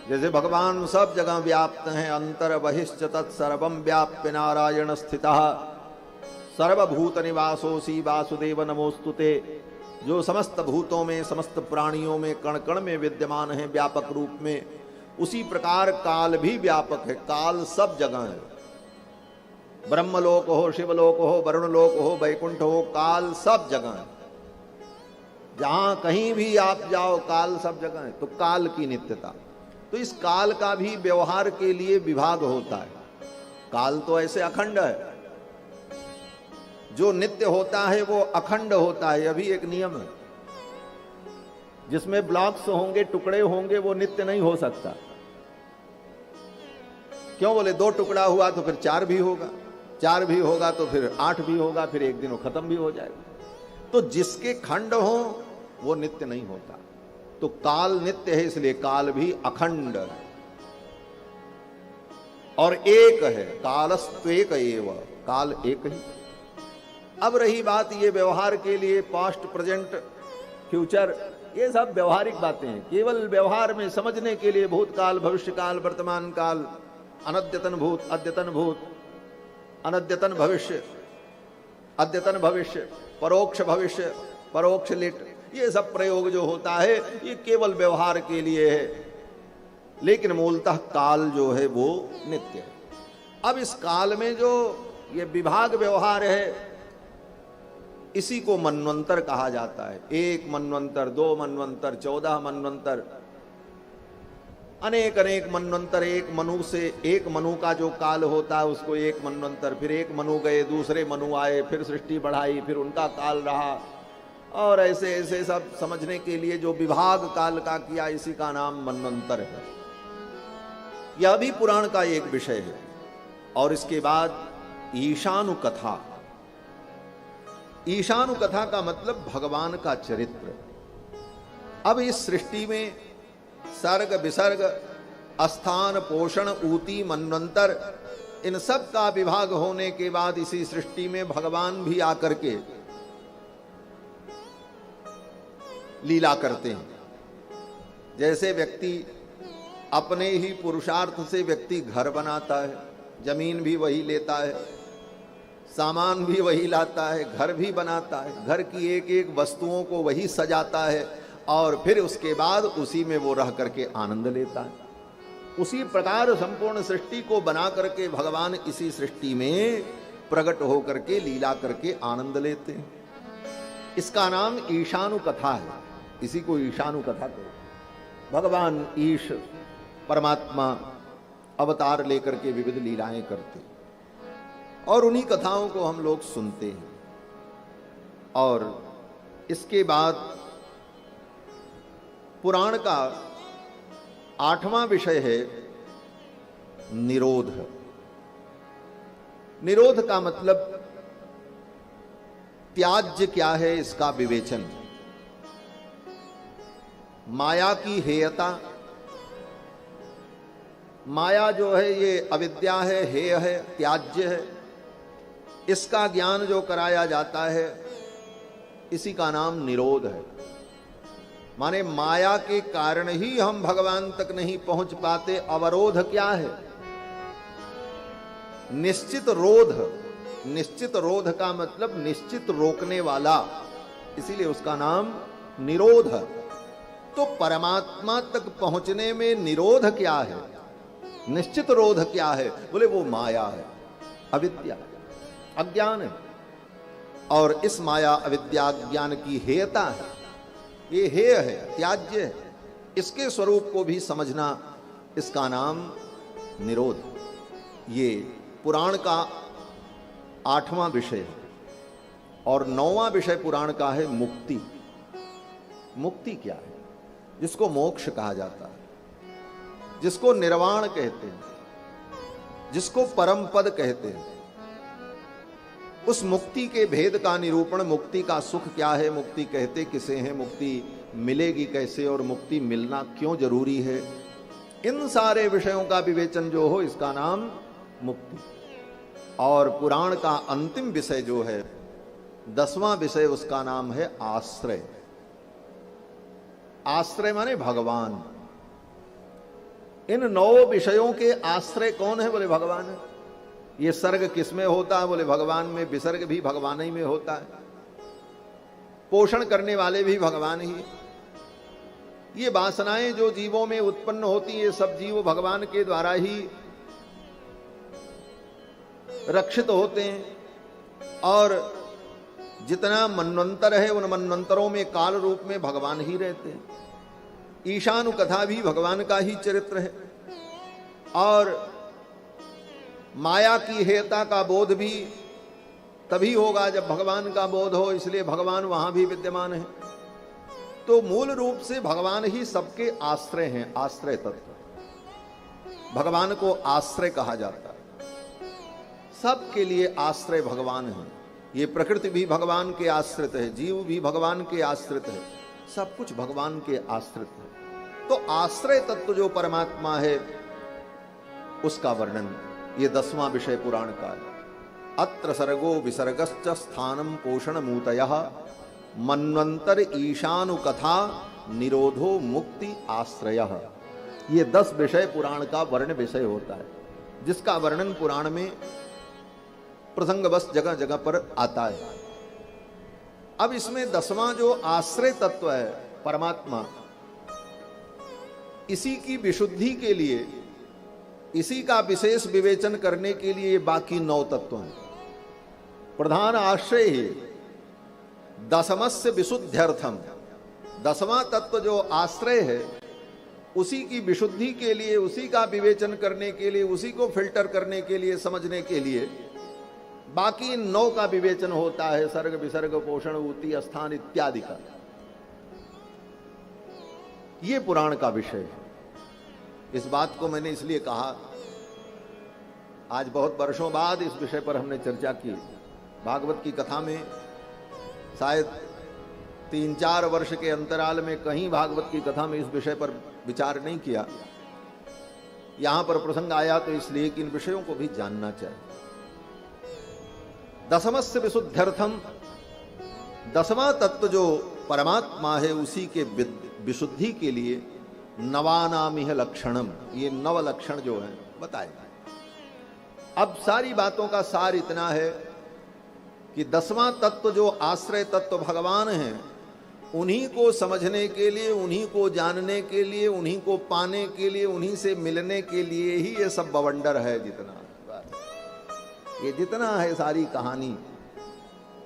जैसे भगवान सब जगह व्याप्त हैं, अंतर बहिश्च तत्सर्वं व्याप्य नारायण स्थितः सर्वभूत निवासोऽसि वासुदेव नमोस्तुते। जो समस्त भूतों में, समस्त प्राणियों में, कण कण में विद्यमान है व्यापक रूप में, उसी प्रकार काल भी व्यापक है। काल सब जगह है, ब्रह्मलोक हो, शिवलोक हो, वरुणलोक हो, वैकुंठ हो, काल सब जगह है। जहां कहीं भी आप जाओ काल सब जगह है। तो काल की नित्यता, तो इस काल का भी व्यवहार के लिए विभाग होता है। काल तो ऐसे अखंड है, जो नित्य होता है वो अखंड होता है। अभी एक नियम है, जिसमें ब्लॉक्स होंगे, टुकड़े होंगे, वो नित्य नहीं हो सकता। क्यों बोले? 2 टुकड़ा हुआ तो फिर 4 भी होगा, 4 भी होगा तो फिर 8 भी होगा, फिर एक दिन वो खत्म भी हो जाएगा। तो जिसके खंड हो वो नित्य नहीं होता। तो काल नित्य है, इसलिए काल भी अखंड और एक है। कालस्त्वेक एव, काल एक ही। अब रही बात ये व्यवहार के लिए पास्ट, प्रेजेंट, फ्यूचर, ये सब व्यवहारिक बातें हैं। केवल व्यवहार में समझने के लिए भूतकाल, भविष्यकाल, वर्तमान काल, अनद्यतन भूत, अद्यतन भूत, अनद्यतन भविष्य, अद्यतन भविष्य, परोक्ष भविष्य, परोक्ष लिट, ये सब प्रयोग जो होता है ये केवल व्यवहार के लिए है। लेकिन मूलतः काल जो है वो नित्य है। अब इस काल में जो ये विभाग व्यवहार है, इसी को मनवंतर कहा जाता है। 1 मनवंतर, 2 मनवंतर, 14 मनवंतर, अनेक अनेक मनवंतर। एक मनु से, एक मनु का जो काल होता है उसको 1 मनवंतर, फिर 1 मनु गए, दूसरे मनु आए, फिर सृष्टि बढ़ाई, फिर उनका काल रहा, और ऐसे ऐसे सब समझने के लिए जो विभाग काल का किया, इसी का नाम मनवंतर है। यह भी पुराण का एक विषय है। और इसके बाद ईशानु कथा। ईशानु कथा का मतलब भगवान का चरित्र। अब इस सृष्टि में सर्ग, विसर्ग, अस्थान, पोषण, ऊती, मनवंतर, इन सब का विभाग होने के बाद इसी सृष्टि में भगवान भी आकर के लीला करते हैं। जैसे व्यक्ति अपने ही पुरुषार्थ से व्यक्ति घर बनाता है, जमीन भी वही लेता है, सामान भी वही लाता है, घर भी बनाता है, घर की एक एक वस्तुओं को वही सजाता है, और फिर उसके बाद उसी में वो रह करके आनंद लेता है। उसी प्रकार संपूर्ण सृष्टि को बना करके भगवान इसी सृष्टि में प्रकट होकर के लीला करके आनंद लेते हैं। इसका नाम ईशानु कथा है। इसी को ईशानु कथा कहते। भगवान ईश परमात्मा अवतार लेकर के विविध लीलाएं करते, और उन्हीं कथाओं को हम लोग सुनते हैं। और इसके बाद पुराण का 8वां विषय है निरोध। निरोध का मतलब त्याज्य क्या है, इसका विवेचन। माया की हेयता, माया जो है ये अविद्या है, हेय है, त्याज्य है। इसका ज्ञान जो कराया जाता है इसी का नाम निरोध है। माने माया के कारण ही हम भगवान तक नहीं पहुंच पाते। अवरोध क्या है? निश्चित रोध। निश्चित रोध का मतलब निश्चित रोकने वाला, इसीलिए उसका नाम निरोध। तो परमात्मा तक पहुंचने में निरोध क्या है, निश्चित रोध क्या है? बोले वो माया है, अविद्या, अज्ञान है। और इस माया अविद्या ज्ञान की हेयता है, ये हेय है, त्याज्य है। इसके स्वरूप को भी समझना, इसका नाम निरोध। ये पुराण का 8वां विषय है। और 9वां विषय पुराण का है मुक्ति। मुक्ति क्या है? जिसको मोक्ष कहा जाता है, जिसको निर्वाण कहते हैं, जिसको परम पद कहते हैं। उस मुक्ति के भेद का निरूपण, मुक्ति का सुख क्या है, मुक्ति कहते किसे हैं, मुक्ति मिलेगी कैसे और मुक्ति मिलना क्यों जरूरी है, इन सारे विषयों का विवेचन जो हो इसका नाम मुक्ति। और पुराण का अंतिम विषय जो है 10वां विषय, उसका नाम है आश्रय। आश्रय माने भगवान। इन 9 विषयों के आश्रय कौन है? बोले भगवान है। ये सर्ग किसमें होता है? बोले भगवान में। विसर्ग भी भगवान ही में होता है। पोषण करने वाले भी भगवान ही। ये वासनाएं जो जीवों में उत्पन्न होती है, सब जीव भगवान के द्वारा ही रक्षित होते हैं। और जितना मनवंतर है, उन मनवंतरों में काल रूप में भगवान ही रहते हैं। ईशानु कथा भी भगवान का ही चरित्र है। और माया की हेयता का बोध भी तभी होगा जब भगवान का बोध हो, इसलिए भगवान वहां भी विद्यमान है। तो मूल रूप से भगवान ही सबके आश्रय हैं, आश्रय तत्व। भगवान को आश्रय कहा जाता है। सबके लिए आश्रय भगवान है। ये प्रकृति भी भगवान के आश्रित है, जीव भी भगवान के आश्रित है, सब कुछ भगवान के आश्रित है। तो आश्रय तत्व जो परमात्मा है उसका वर्णन, ये 10वां विषय पुराण का है। अत्र सर्गो विसर्गश्च स्थानम पोषण मूतयः मन्वंतर ईशानु कथा निरोधो मुक्ति आश्रयः। ये 10 विषय पुराण का वर्ण विषय होता है, जिसका वर्णन पुराण में प्रसंगवश जगह जगह पर आता है। अब इसमें 10वां जो आश्रय तत्व है परमात्मा, इसी की विशुद्धि के लिए, इसी का विशेष विवेचन करने के लिए बाकी 9 तत्व हैं। प्रधान आश्रय ही 10मस्य विशुद्ध्यर्थम। 10वां तत्व जो आश्रय है, उसी की विशुद्धि के लिए, उसी का विवेचन करने के लिए, उसी को फिल्टर करने के लिए, समझने के लिए बाकी 9 का विवेचन होता है। सर्ग विसर्ग पोषण ऊति स्थान इत्यादि का। ये पुराण का विषय है। इस बात को मैंने इसलिए कहा, आज बहुत वर्षों बाद इस विषय पर हमने चर्चा की। भागवत की कथा में शायद 3-4 वर्ष के अंतराल में कहीं भागवत की कथा में इस विषय पर विचार नहीं किया। यहां पर प्रसंग आया तो इसलिए कि इन विषयों को भी जानना चाहिए। 10मस्य विशुद्ध्यर्थम, 10वां तत्व जो परमात्मा है, उसी के विशुद्धि के लिए नवानामिह लक्षणम, ये 9 लक्षण जो है बताए। अब सारी बातों का सार इतना है कि 10वां तत्व जो आश्रय तत्व भगवान है, उन्हीं को समझने के लिए, उन्हीं को जानने के लिए, उन्हीं को पाने के लिए, उन्हीं से मिलने के लिए ही ये सब बवंडर है। ये जितना है सारी कहानी,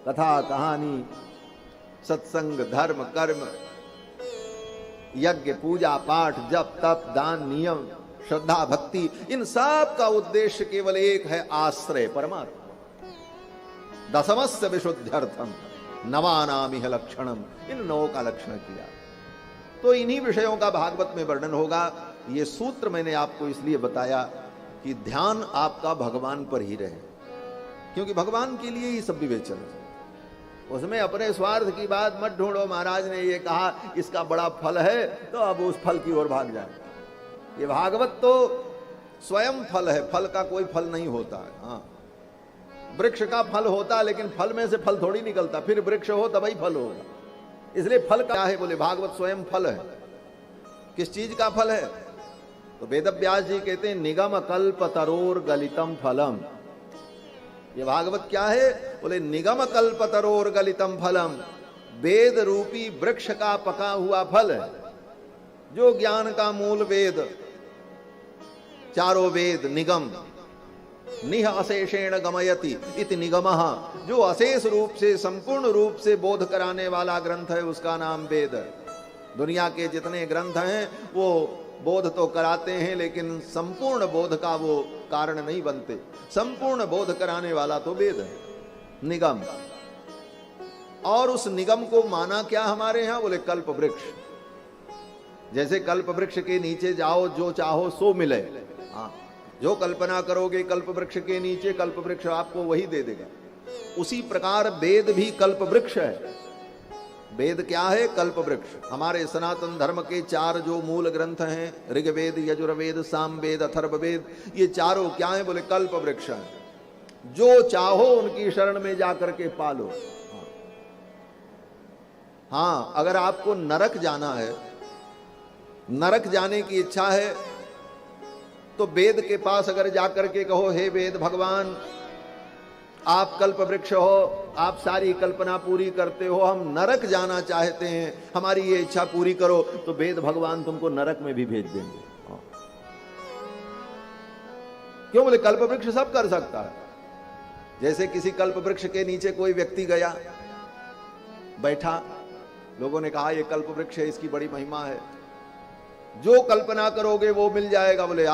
कथा कहानी, सत्संग, धर्म, कर्म, यज्ञ, पूजा, पाठ, जप, तप, दान, नियम, श्रद्धा, भक्ति, इन सब का उद्देश्य केवल एक है, आश्रय परमात्मा। 10मस्य विशुद्ध्यर्थम नवानामिह लक्षणम, इन 9 का लक्षण किया। तो इन्हीं विषयों का भागवत में वर्णन होगा। ये सूत्र मैंने आपको इसलिए बताया कि ध्यान आपका भगवान पर ही रहे, क्योंकि भगवान के लिए ही सब विवेचन है। उसमें अपने स्वार्थ की बात मत ढूंढो। महाराज ने ये कहा इसका बड़ा फल है, तो अब उस फल की ओर भाग जाए। ये भागवत तो स्वयं फल है, फल का कोई फल नहीं होता है। हाँ, वृक्ष का फल होता है, लेकिन फल में से फल थोड़ी निकलता, फिर वृक्ष हो तभी फल होगा। इसलिए फल क्या है? बोले भागवत स्वयं फल है। किस चीज का फल है? तो वेद व्यास जी कहते हैं निगम कल्प तरोर गलितम फलम। ये भागवत क्या है? बोले निगम कल्प तरोर गलितम फलम, वेद रूपी वृक्ष का पका हुआ फल है। जो ज्ञान का मूल वेद, चारों वेद, निगम, निह अशेषेण गमयति इति निगमः, जो अशेष रूप से, संपूर्ण रूप से बोध कराने वाला ग्रंथ है, उसका नाम वेद है। दुनिया के जितने ग्रंथ हैं वो बोध तो कराते हैं, लेकिन संपूर्ण बोध का वो कारण नहीं बनते। संपूर्ण बोध कराने वाला तो वेद है, निगम। और उस निगम को माना क्या हमारे यहां? बोले कल्प वृक्ष। जैसे कल्प वृक्ष के नीचे जाओ, जो चाहो सो मिले। हाँ, जो कल्पना करोगे कल्प वृक्ष के नीचे, कल्प वृक्ष आपको वही दे देगा। उसी प्रकार वेद भी कल्प वृक्ष है। वेद क्या है? कल्प वृक्ष। हमारे सनातन धर्म के 4 जो मूल ग्रंथ हैं, ऋग्वेद, यजुर्वेद, सामवेद, अथर्ववेद, ये चारों क्या है? बोले कल्प वृक्ष हैं। जो चाहो उनकी शरण में जाकर के पालो। हाँ, अगर आपको नरक जाना है, नरक जाने की इच्छा है, तो वेद के पास अगर जाकर के कहो, हे वेद भगवान, आप कल्प वृक्ष हो, आप सारी कल्पना पूरी करते हो, हम नरक जाना चाहते हैं, हमारी ये इच्छा पूरी करो, तो वेद भगवान तुमको नरक में भी भेज देंगे। क्यों? बोले कल्प वृक्ष सब कर सकता है। जैसे किसी कल्प वृक्ष के नीचे कोई व्यक्ति गया, बैठा, लोगों ने कहा ये कल्प वृक्ष है, इसकी बड़ी महिमा है, जो कल्पना करोगे वो मिल जाएगा। बोले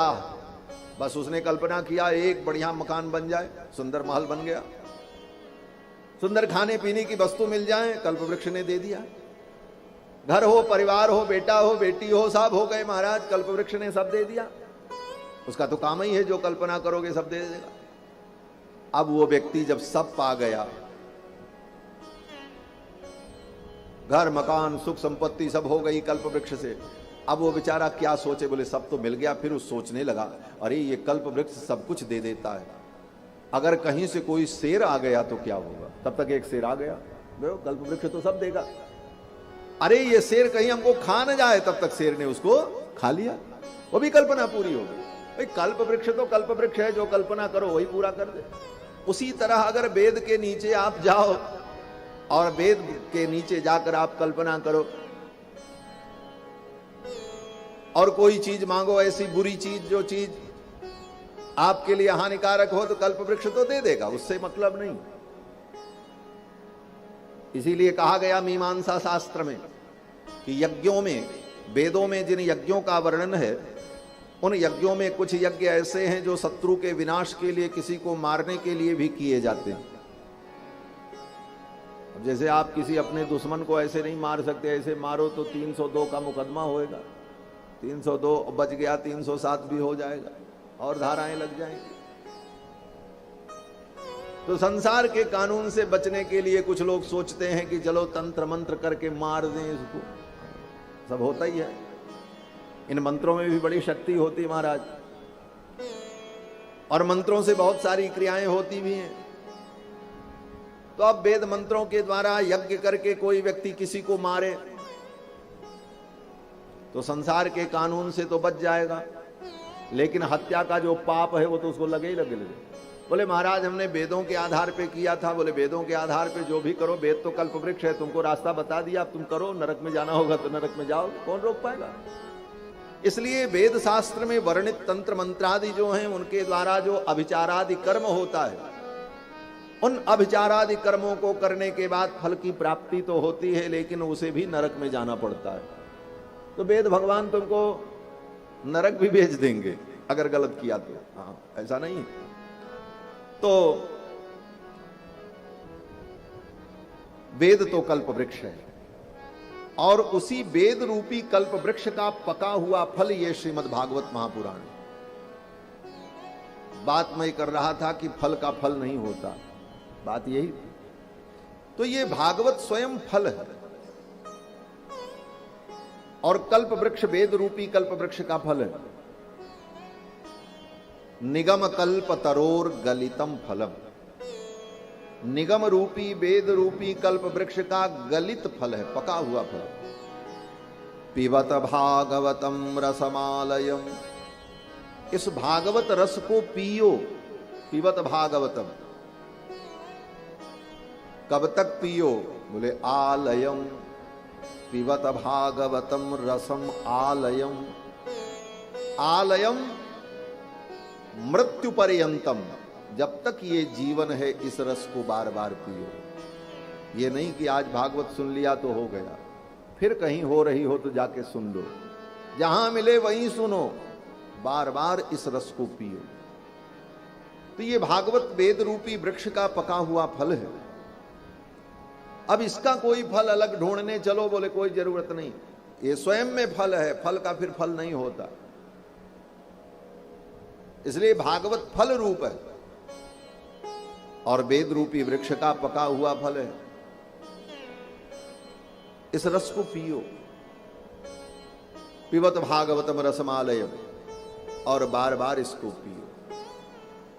बस उसने कल्पना किया एक बढ़िया मकान बन जाए, सुंदर महल बन गया, सुंदर खाने पीने की वस्तु मिल जाए, कल्प वृक्ष ने दे दिया। घर हो, परिवार हो, बेटा हो, बेटी हो, सब हो गए महाराज, कल्प वृक्ष ने सब दे दिया। उसका तो काम ही है, जो कल्पना करोगे सब दे देगा। अब वो व्यक्ति जब सब पा गया, घर मकान सुख संपत्ति सब हो गई कल्प वृक्ष से, अब वो बेचारा क्या सोचे? बोले सब तो मिल गया। फिर वो सोचने लगा, अरे ये कल्प वृक्ष सब कुछ दे देता है, अगर कहीं से कोई शेर आ गया तो क्या होगा? तब तक एक शेर आ गया, कल्प वृक्ष तो सब देगा। अरे ये शेर कहीं हमको खा न जाए, तब तक शेर ने उसको खा लिया, वो भी कल्पना पूरी हो गई। कल्प वृक्ष तो कल्प वृक्ष है, जो कल्पना करो वही पूरा कर दे। उसी तरह अगर वेद के नीचे आप जाओ और वेद के नीचे जाकर आप कल्पना करो और कोई चीज मांगो, ऐसी बुरी चीज जो चीज आपके लिए हानिकारक हो, तो कल्प वृक्ष तो दे देगा, उससे मतलब नहीं। इसीलिए कहा गया मीमांसा शास्त्र में कि यज्ञों में, वेदों में जिन यज्ञों का वर्णन है, उन यज्ञों में कुछ यज्ञ ऐसे हैं जो शत्रु के विनाश के लिए, किसी को मारने के लिए भी किए जाते हैं। जैसे आप किसी अपने दुश्मन को ऐसे नहीं मार सकते, ऐसे मारो तो 302 का मुकदमा होएगा, 302 बच गया 307 भी हो जाएगा और धाराएं लग जाएंगी। तो संसार के कानून से बचने के लिए कुछ लोग सोचते हैं कि चलो तंत्र मंत्र करके मार दें इसको, सब होता ही है। इन मंत्रों में भी बड़ी शक्ति होती है महाराज, और मंत्रों से बहुत सारी क्रियाएं होती भी हैं। तो अब वेद मंत्रों के द्वारा यज्ञ करके कोई व्यक्ति किसी को मारे तो संसार के कानून से तो बच जाएगा, लेकिन हत्या का जो पाप है वो तो उसको लगे ही लगे। बोले महाराज हमने वेदों के आधार पे किया था। बोले वेदों के आधार पे जो भी करो, वेद तो कल्प वृक्ष है, तुमको रास्ता बता दिया, अब तुम करो, नरक में जाना होगा तो नरक में जाओ, कौन रोक पाएगा? इसलिए वेद शास्त्र में वर्णित तंत्र मंत्रादि जो हैं, उनके द्वारा जो अभिचारादि कर्म होता है, उन अभिचारादि कर्मों को करने के बाद फल की प्राप्ति तो होती है, लेकिन उसे भी नरक में जाना पड़ता है। तो वेद भगवान तुमको नरक भी भेज देंगे अगर गलत किया तो। हाँ, ऐसा नहीं। तो वेद तो कल्प वृक्ष है, और उसी वेद रूपी कल्प वृक्ष का पका हुआ फल ये श्रीमद् भागवत महापुराण। बात मैं कर रहा था कि फल का फल नहीं होता, बात यही। तो ये भागवत स्वयं फल है, और कल्प वृक्ष वेद रूपी कल्प वृक्ष का फल है। निगम कल्प तरोर गलितम फलम, निगम रूपी वेद रूपी कल्प वृक्ष का गलित फल है, पका हुआ फल। पिबत भागवतम रसमालयम, इस भागवत रस को पियो। पिबत भागवतम, कब तक पियो? बोले आलयम, पिबत भागवतम रसम आलयम। आलयम मृत्यु पर्यंतम, जब तक ये जीवन है इस रस को बार बार पियो। ये नहीं कि आज भागवत सुन लिया तो हो गया, फिर कहीं हो रही हो तो जाके सुन लो, जहां मिले वहीं सुनो, बार बार इस रस को पियो। तो ये भागवत वेद रूपी वृक्ष का पका हुआ फल है। अब इसका कोई फल अलग ढूंढने चलो, बोले कोई जरूरत नहीं, ये स्वयं में फल है, फल का फिर फल नहीं होता। इसलिए भागवत फल रूप है, और वेद रूपी वृक्ष का पका हुआ फल है। इस रस को पियो। पिबत भागवतम रसमालय, और बार बार इसको पियो।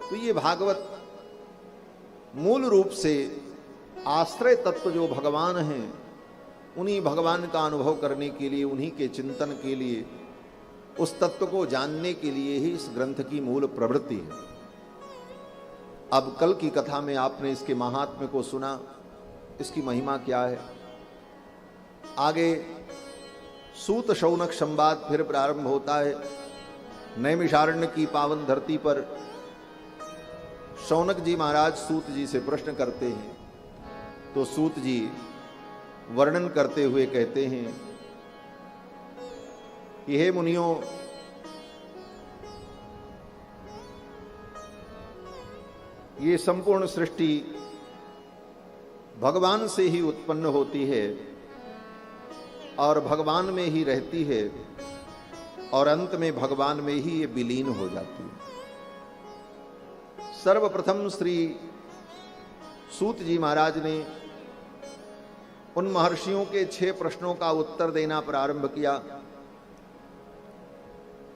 तो ये भागवत मूल रूप से आश्रय तत्व जो भगवान हैं, उन्हीं भगवान का अनुभव करने के लिए, उन्हीं के चिंतन के लिए, उस तत्व को जानने के लिए ही इस ग्रंथ की मूल प्रवृत्ति है। अब कल की कथा में आपने इसके महात्म्य को सुना, इसकी महिमा क्या है। आगे सूत शौनक संवाद फिर प्रारंभ होता है। नैमिषारण्य की पावन धरती पर शौनक जी महाराज सूत जी से प्रश्न करते हैं, तो सूत जी वर्णन करते हुए कहते हैं कि हे मुनियों, ये संपूर्ण सृष्टि भगवान से ही उत्पन्न होती है और भगवान में ही रहती है, और अंत में भगवान में ही ये विलीन हो जाती है। सर्वप्रथम श्री सूत जी महाराज ने उन महर्षियों के 6 प्रश्नों का उत्तर देना प्रारंभ किया।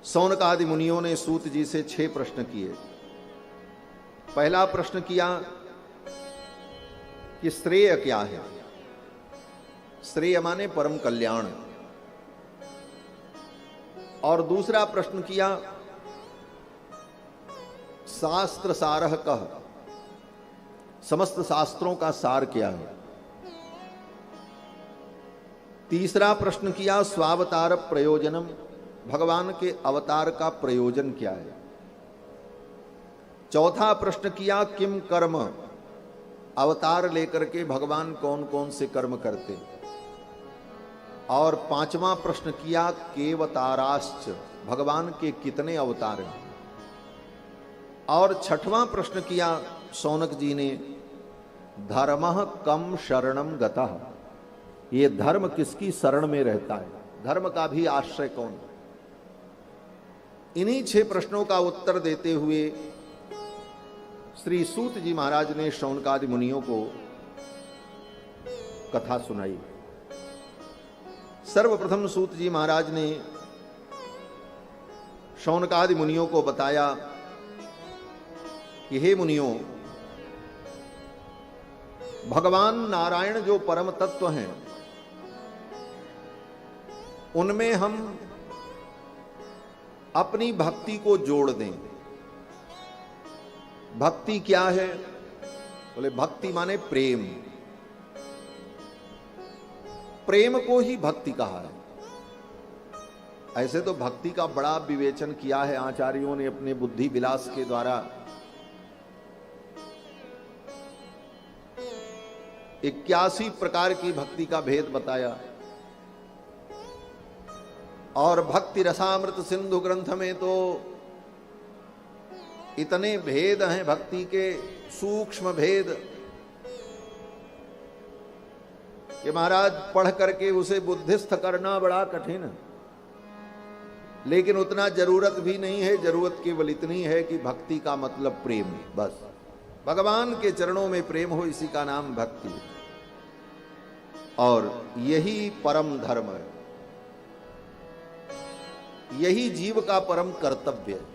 शौनकादि मुनियों ने सूत जी से 6 प्रश्न किए। पहला प्रश्न किया कि श्रेय क्या है। श्रेय माने परम कल्याण। और दूसरा प्रश्न किया शास्त्र सारह कह, समस्त शास्त्रों का सार क्या है। तीसरा प्रश्न किया स्वावतार प्रयोजनम, भगवान के अवतार का प्रयोजन क्या है। चौथा प्रश्न किया किम कर्म, अवतार लेकर के भगवान कौन कौन से कर्म करते। और पांचवा प्रश्न किया केवताराश्च, भगवान के कितने अवतार हैं। और छठवां प्रश्न किया शौनक जी ने धर्मः कम शरणम गतः, ये धर्म किसकी शरण में रहता है, धर्म का भी आश्रय कौन। इन्हीं 6 प्रश्नों का उत्तर देते हुए श्री सूत जी महाराज ने शौनकादि मुनियों को कथा सुनाई। सर्वप्रथम सूत जी महाराज ने शौनकादि मुनियों को बताया कि हे मुनियों, भगवान नारायण जो परम तत्व हैं, उनमें हम अपनी भक्ति को जोड़ दें। भक्ति क्या है? बोले भक्ति माने प्रेम। प्रेम को ही भक्ति कहा है। ऐसे तो भक्ति का बड़ा विवेचन किया है आचार्यों ने अपने बुद्धि विलास के द्वारा। 81 प्रकार की भक्ति का भेद बताया। और भक्ति रसामृत सिंधु ग्रंथ में तो इतने भेद हैं भक्ति के, सूक्ष्म भेद, कि महाराज पढ़ करके उसे बुद्धिस्थ करना बड़ा कठिन है। लेकिन उतना जरूरत भी नहीं है। जरूरत केवल इतनी है कि भक्ति का मतलब प्रेम, बस भगवान के चरणों में प्रेम हो, इसी का नाम भक्ति है। और यही परम धर्म है, यही जीव का परम कर्तव्य है।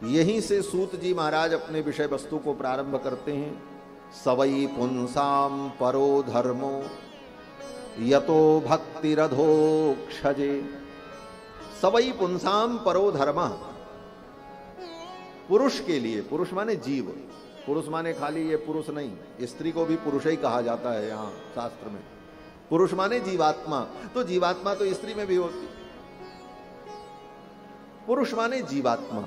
यहीं से सूत जी महाराज अपने विषय वस्तु को प्रारंभ करते हैं। सवई पुंसाम परो धर्मो यतो भक्तिरधोक्षजे। सवई पुंसाम परो धर्म, पुरुष के लिए, पुरुष माने जीव, पुरुष माने खाली ये पुरुष नहीं, स्त्री को भी पुरुष ही कहा जाता है यहाँ शास्त्र में। पुरुष माने जीवात्मा, तो जीवात्मा तो स्त्री में भी होती। पुरुष माने जीवात्मा,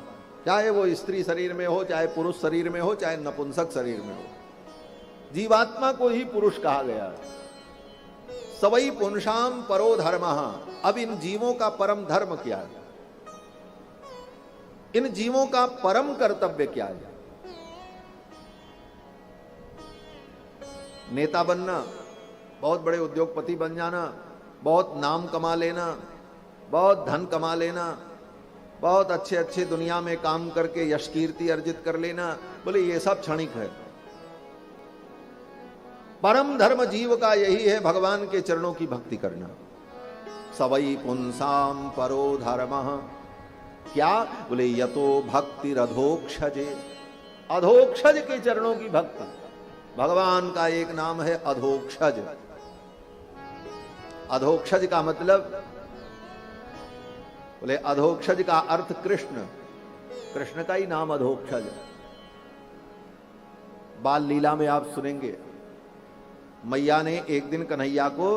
चाहे वो स्त्री शरीर में हो, चाहे पुरुष शरीर में हो, चाहे नपुंसक शरीर में हो, जीवात्मा को ही पुरुष कहा गया है। सवई पुंसाम परो धर्मः। अब इन जीवों का परम धर्म क्या है, इन जीवों का परम कर्तव्य क्या है? नेता बनना, बहुत बड़े उद्योगपति बन जाना, बहुत नाम कमा लेना, बहुत धन कमा लेना, बहुत अच्छे अच्छे दुनिया में काम करके यश कीर्ति अर्जित कर लेना, बोले ये सब क्षणिक है। परम धर्म जीव का यही है, भगवान के चरणों की भक्ति करना। सवई पुंसाम परो धर्मः, क्या बोले, यतो भक्ति अधोक्षजे, अधोक्षज के चरणों की भक्ति। भगवान का एक नाम है अधोक्षज। अधोक्षज का मतलब, बोले अधोक्षज का अर्थ कृष्ण, कृष्ण का ही नाम अधोक्षज। बाल लीला में आप सुनेंगे, मैया ने एक दिन कन्हैया को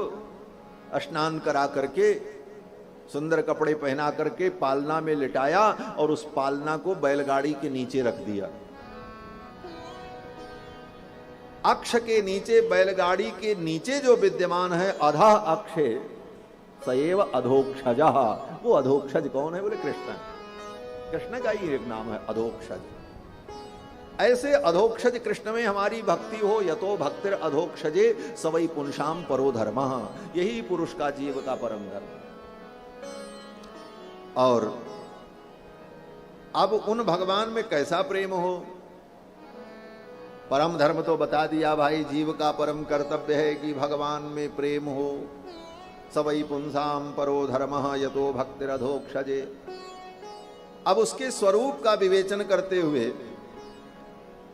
स्नान करा करके, सुंदर कपड़े पहना करके पालना में लिटाया और उस पालना को बैलगाड़ी के नीचे रख दिया। अक्ष के नीचे, बैलगाड़ी के नीचे जो विद्यमान है अधः अक्षे सएव अधोक्षजः, वो अधोक्षज कौन है? बोले कृष्ण। कृष्ण का ही एक नाम है अधोक्षज। ऐसे अधोक्षज कृष्ण में हमारी भक्ति हो। यतो भक्तिर अधोक्षजे सवई पुंसाम परो धर्मः, यही पुरुष का, जीव का परम धर्म। और अब उन भगवान में कैसा प्रेम हो? परम धर्म तो बता दिया भाई, जीव का परम कर्तव्य है कि भगवान में प्रेम हो। सवई पुंसाम परो धर्मः यतो भक्तिरधोक्षजे। अब उसके स्वरूप का विवेचन करते हुए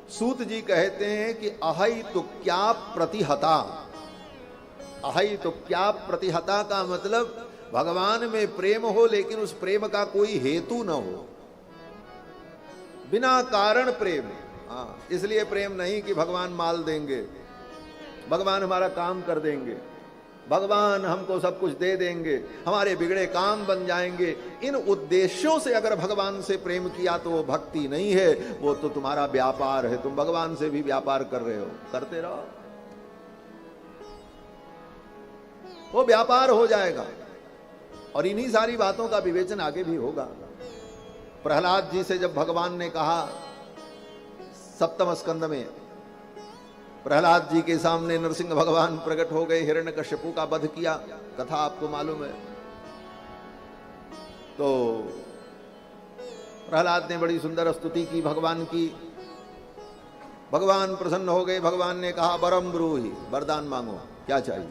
सूत जी कहते हैं कि अहै तुक्या प्रतिहता। अहै तुक्या प्रतिहता का मतलब भगवान में प्रेम हो, लेकिन उस प्रेम का कोई हेतु न हो, बिना कारण प्रेम। हाँ, इसलिए प्रेम नहीं कि भगवान माल देंगे, भगवान हमारा काम कर देंगे, भगवान हमको सब कुछ दे देंगे, हमारे बिगड़े काम बन जाएंगे। इन उद्देश्यों से अगर भगवान से प्रेम किया तो वो भक्ति नहीं है, वो तो तुम्हारा व्यापार है। तुम भगवान से भी व्यापार कर रहे हो, करते रहो, वो व्यापार हो जाएगा। और इन्हीं सारी बातों का विवेचन आगे भी होगा। प्रहलाद जी से जब भगवान ने कहा, सप्तम स्कंद में प्रहलाद जी के सामने नरसिंह भगवान प्रकट हो गए, हिरण्यकश्यपु का वध किया, कथा आपको मालूम है। तो प्रहलाद ने बड़ी सुंदर स्तुति की भगवान की, भगवान प्रसन्न हो गए। भगवान ने कहा, वरम ब्रूहि, वरदान मांगो, क्या चाहिए?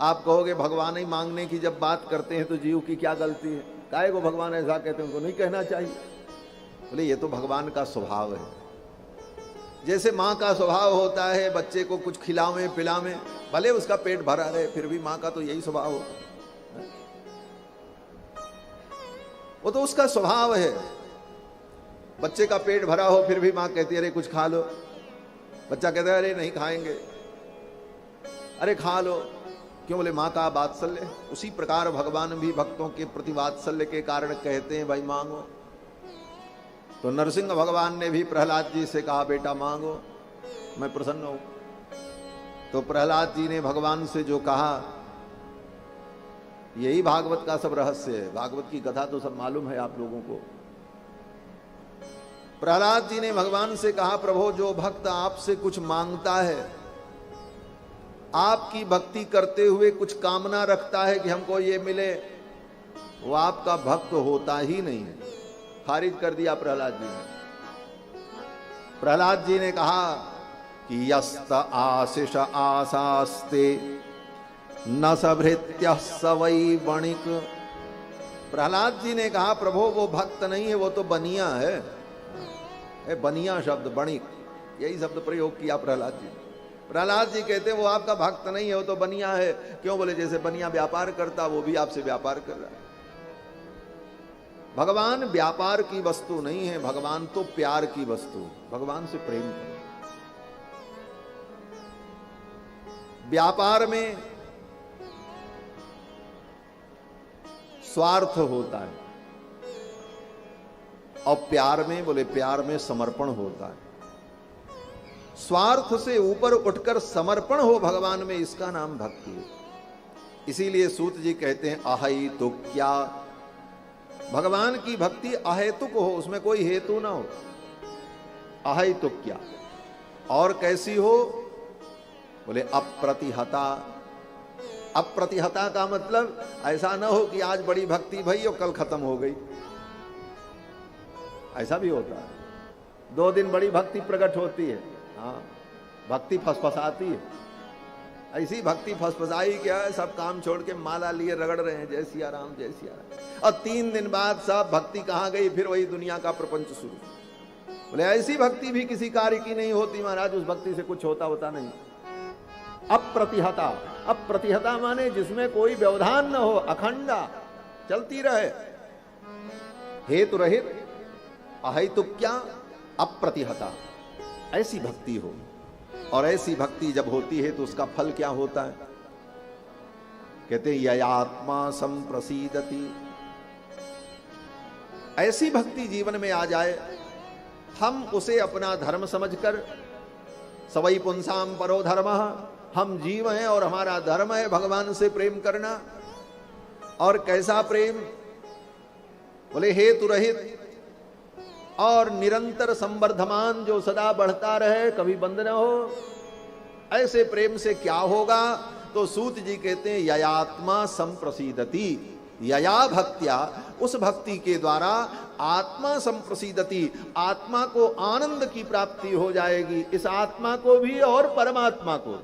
आप कहोगे भगवान ही मांगने की जब बात करते हैं तो जीव की क्या गलती है? काहे को भगवान ऐसा कहते हैं, उनको नहीं कहना चाहिए। बोले ये तो भगवान का स्वभाव है। जैसे माँ का स्वभाव होता है बच्चे को कुछ खिलावे पिलावे, भले उसका पेट भरा रहे, फिर भी माँ का तो यही स्वभाव हो, वो तो उसका स्वभाव है। बच्चे का पेट भरा हो फिर भी माँ कहती है अरे कुछ खा लो, बच्चा कहता है अरे नहीं खाएंगे, अरे खा लो, क्यों? बोले माँ का वात्सल्य। उसी प्रकार भगवान भी भक्तों के प्रति वात्सल्य के कारण कहते हैं भाई मांगो। तो नरसिंह भगवान ने भी प्रहलाद जी से कहा, बेटा मांगो, मैं प्रसन्न हूं। तो प्रहलाद जी ने भगवान से जो कहा, यही भागवत का सब रहस्य है। भागवत की कथा तो सब मालूम है आप लोगों को। प्रहलाद जी ने भगवान से कहा, प्रभु जो भक्त आपसे कुछ मांगता है, आपकी भक्ति करते हुए कुछ कामना रखता है कि हमको ये मिले, वो आपका भक्त होता ही नहीं है। खारिज कर दिया प्रहलाद जी ने। प्रहलाद जी ने कहा कि यस्त आशिष आसास्ते न सभृत्य सवई वणिक। प्रहलाद जी ने कहा प्रभु वो भक्त नहीं है, वो तो बनिया है। बनिया शब्द, बणिक, यही शब्द प्रयोग किया प्रहलाद जी। प्रहलाद जी कहते वो आपका भक्त नहीं है, वो तो बनिया है। क्यों? बोले जैसे बनिया व्यापार करता, वो भी आपसे व्यापार कर रहा है। भगवान व्यापार की वस्तु नहीं है, भगवान तो प्यार की वस्तु। भगवान से प्रेम करो। व्यापार में स्वार्थ होता है और प्यार में, बोले प्यार में समर्पण होता है। स्वार्थ से ऊपर उठकर समर्पण हो भगवान में, इसका नाम भक्ति है। इसीलिए सूत जी कहते हैं अहै तो क्या, भगवान की भक्ति अहेतुक हो, उसमें कोई हेतु ना हो। अहै तो क्या, और कैसी हो? बोले अप्रतिहता। अप्रतिहता का मतलब ऐसा ना हो कि आज बड़ी भक्ति भई और कल खत्म हो गई। ऐसा भी होता है, 2 दिन बड़ी भक्ति प्रकट होती है, हाँ, भक्ति फसफसाती है। ऐसी भक्ति फसफसाई क्या है, सब काम छोड़ के माला लिए रगड़ रहे हैं जय सिया राम जय सिया राम। और 3 दिन बाद सब भक्ति कहाँ गई, फिर वही दुनिया का प्रपंच शुरू। बोले ऐसी भक्ति भी किसी कार्य की नहीं होती महाराज, उस भक्ति से कुछ होता नहीं। अप्रतिहता, अप्रतिहता माने जिसमें कोई व्यवधान न हो, अखंडा चलती रहे, हेतु रहित, अहेतु क्या, अप्रतिहता, ऐसी भक्ति हो। और ऐसी भक्ति जब होती है तो उसका फल क्या होता है, कहते ययात्मा संप्रसीदति। ऐसी भक्ति जीवन में आ जाए, हम उसे अपना धर्म समझकर, सवै पुंसाम परो धर्मः, हम जीव हैं और हमारा धर्म है भगवान से प्रेम करना। और कैसा प्रेम, बोले हेतु रहित और निरंतर संवर्धमान, जो सदा बढ़ता रहे, कभी बंद न हो। ऐसे प्रेम से क्या होगा, तो सूत जी कहते हैं ययात्मा संप्रसीदति, यया भक्त्या, उस भक्ति के द्वारा आत्मा संप्रसीदति, आत्मा को आनंद की प्राप्ति हो जाएगी। इस आत्मा को भी और परमात्मा को,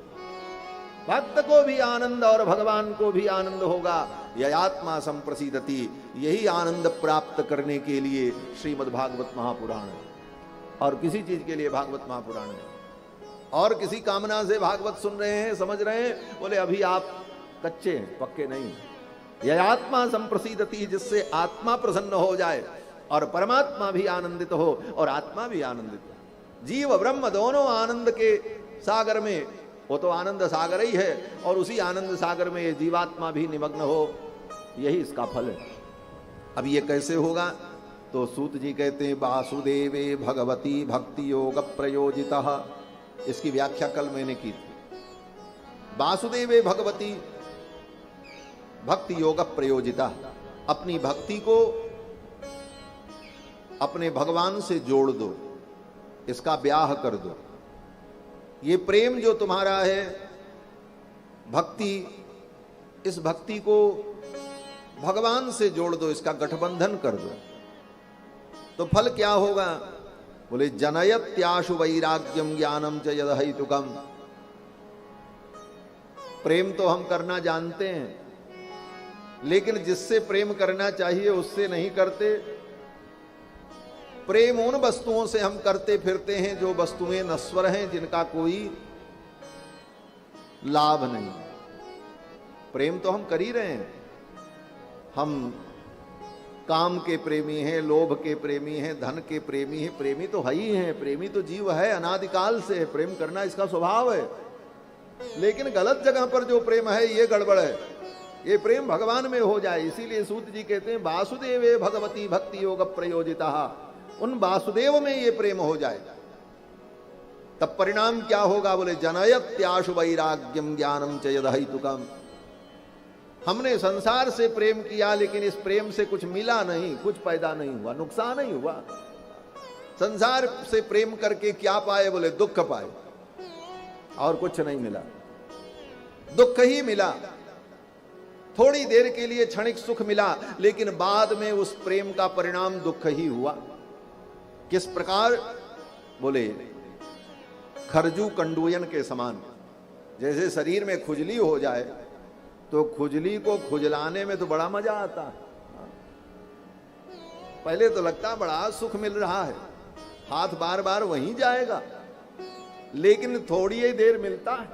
भक्त को भी आनंद और भगवान को भी आनंद होगा। ययात्मा संप्रसीदति, यही आनंद प्राप्त करने के लिए श्रीमद् भागवत महापुराण है। और किसी चीज के लिए भागवत महापुराण है, और किसी कामना से भागवत सुन रहे हैं, समझ रहे हैं, बोले अभी आप कच्चे हैं, पक्के नहीं। ययात्मा संप्रसीदति, जिससे आत्मा प्रसन्न हो जाए और परमात्मा भी आनंदित हो और आत्मा भी आनंदित हो। जीव ब्रह्म दोनों आनंद के सागर में, वो तो आनंद सागर ही है, और उसी आनंद सागर में ये जीवात्मा भी निमग्न हो, यही इसका फल है। अब ये कैसे होगा, तो सूत जी कहते हैं वासुदेवे भगवती भक्ति योग प्रयोजितः। इसकी व्याख्या कल मैंने की थी। वासुदेवे भगवती भक्ति योग प्रयोजिता, अपनी भक्ति को अपने भगवान से जोड़ दो, इसका ब्याह कर दो। ये प्रेम जो तुम्हारा है, भक्ति, इस भक्ति को भगवान से जोड़ दो, इसका गठबंधन कर दो। तो फल क्या होगा, बोले जनयत्याशु वैराग्यम ज्ञानम च यदहितुकम। प्रेम तो हम करना जानते हैं, लेकिन जिससे प्रेम करना चाहिए उससे नहीं करते। प्रेम उन वस्तुओं से हम करते फिरते हैं जो वस्तुएं नश्वर हैं, जिनका कोई लाभ नहीं। प्रेम तो हम कर ही रहे हैं, हम काम के प्रेमी हैं, लोभ के प्रेमी हैं, धन के प्रेमी हैं, प्रेमी तो है ही हैं। प्रेमी तो जीव है, अनादिकाल से है, प्रेम करना इसका स्वभाव है। लेकिन गलत जगह पर जो प्रेम है ये गड़बड़ है। ये प्रेम भगवान में हो जाए, इसीलिए सूत जी कहते हैं वासुदेवे भगवती भक्ति योग प्रयोजिता। उन वासुदेव में ये प्रेम हो जाए, तब परिणाम क्या होगा, बोले जनयत्याशु वैराग्यम ज्ञानम च यदहितुकम। हमने संसार से प्रेम किया, लेकिन इस प्रेम से कुछ मिला नहीं, कुछ पैदा नहीं हुआ, नुकसान नहीं हुआ। संसार से प्रेम करके क्या पाए, बोले दुख पाए, और कुछ नहीं मिला, दुख ही मिला। थोड़ी देर के लिए क्षणिक सुख मिला, लेकिन बाद में उस प्रेम का परिणाम दुख ही हुआ। किस प्रकार, बोले खरजू कंडूयन के समान। जैसे शरीर में खुजली हो जाए तो खुजली को खुजलाने में तो बड़ा मजा आता है। पहले तो लगता बड़ा सुख मिल रहा है, हाथ बार बार वहीं जाएगा, लेकिन थोड़ी ही देर मिलता है।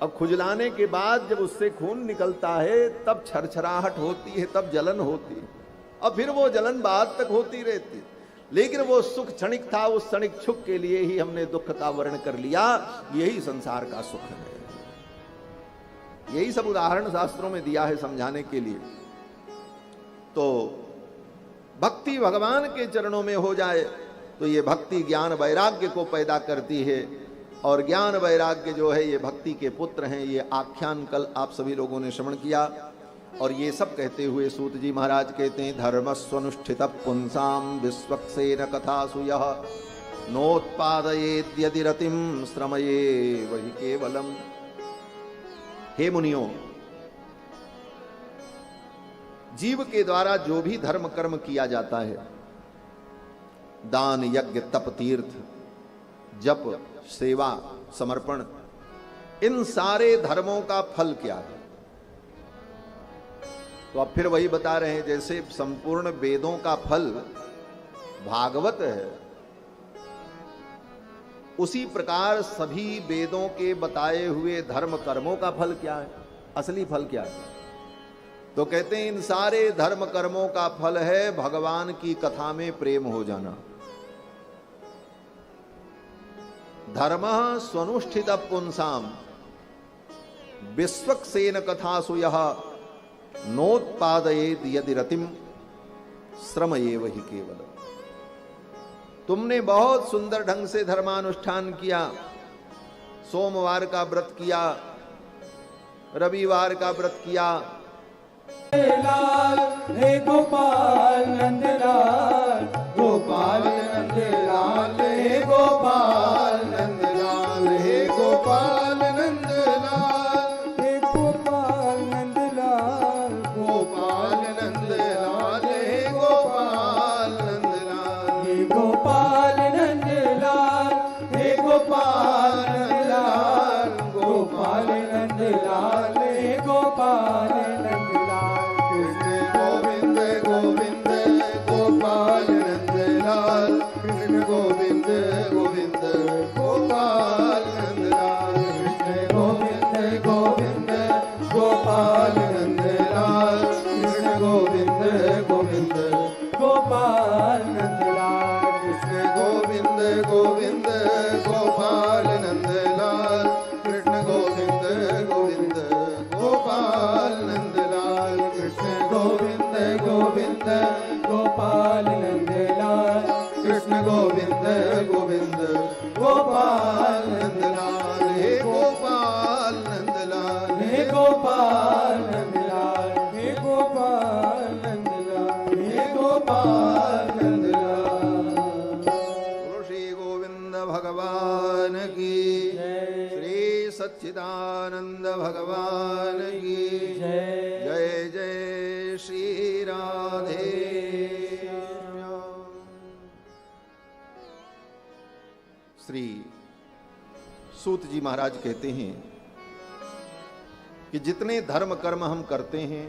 अब खुजलाने के बाद जब उससे खून निकलता है तब छरछराहट होती है, तब जलन होती है, और फिर वो जलन बाद तक होती रहती। लेकिन वो सुख क्षणिक था, उस क्षणिक सुख के लिए ही हमने दुख का वर्ण कर लिया। यही संसार का सुख है। यही सब उदाहरण शास्त्रों में दिया है समझाने के लिए। तो भक्ति भगवान के चरणों में हो जाए तो ये भक्ति ज्ञान वैराग्य को पैदा करती है। और ज्ञान वैराग्य जो है ये भक्ति के पुत्र हैं। ये आख्यान कल आप सभी लोगों ने श्रवण किया। और ये सब कहते हुए सूत जी महाराज कहते हैं धर्मस्वनुष्ठित पुंसाम विश्वक्सेन कथासु यः नोत्पादयेद्यदि रतिम श्रमये वही केवलम। हे मुनियों, जीव के द्वारा जो भी धर्म कर्म किया जाता है, दान यज्ञ तप तीर्थ जप सेवा समर्पण, इन सारे धर्मों का फल क्या है? तो अब फिर वही बता रहे हैं, जैसे संपूर्ण वेदों का फल भागवत है, उसी प्रकार सभी वेदों के बताए हुए धर्म कर्मों का फल क्या है, असली फल क्या है? तो कहते हैं इन सारे धर्म कर्मों का फल है भगवान की कथा में प्रेम हो जाना। धर्मः स्वनुष्ठित पुंसाम विश्वक्सेन कथासु यः नोत्पादयेद यदि रतिम श्रम एव हि केवल। तुमने बहुत सुंदर ढंग से धर्मानुष्ठान किया, सोमवार का व्रत किया, रविवार का व्रत किया, लाल हे गोपाल नंदलाल, गोपाल नंदलाल हे गोपाल नंदलाल, हे गोपाल नंदलाल, हे गोपाल नंदलाल, गोपाल नंदलाल, हे गोपाल नंदलाल, हे गोपाल नंदलाल, हे गोपाल नंदलाल, गोपाल नंदलाल, हे गोपाल सच्चिदानंद भगवान की जय। जय जय श्री राधे। श्री सूत जी महाराज कहते हैं कि जितने धर्म कर्म हम करते हैं,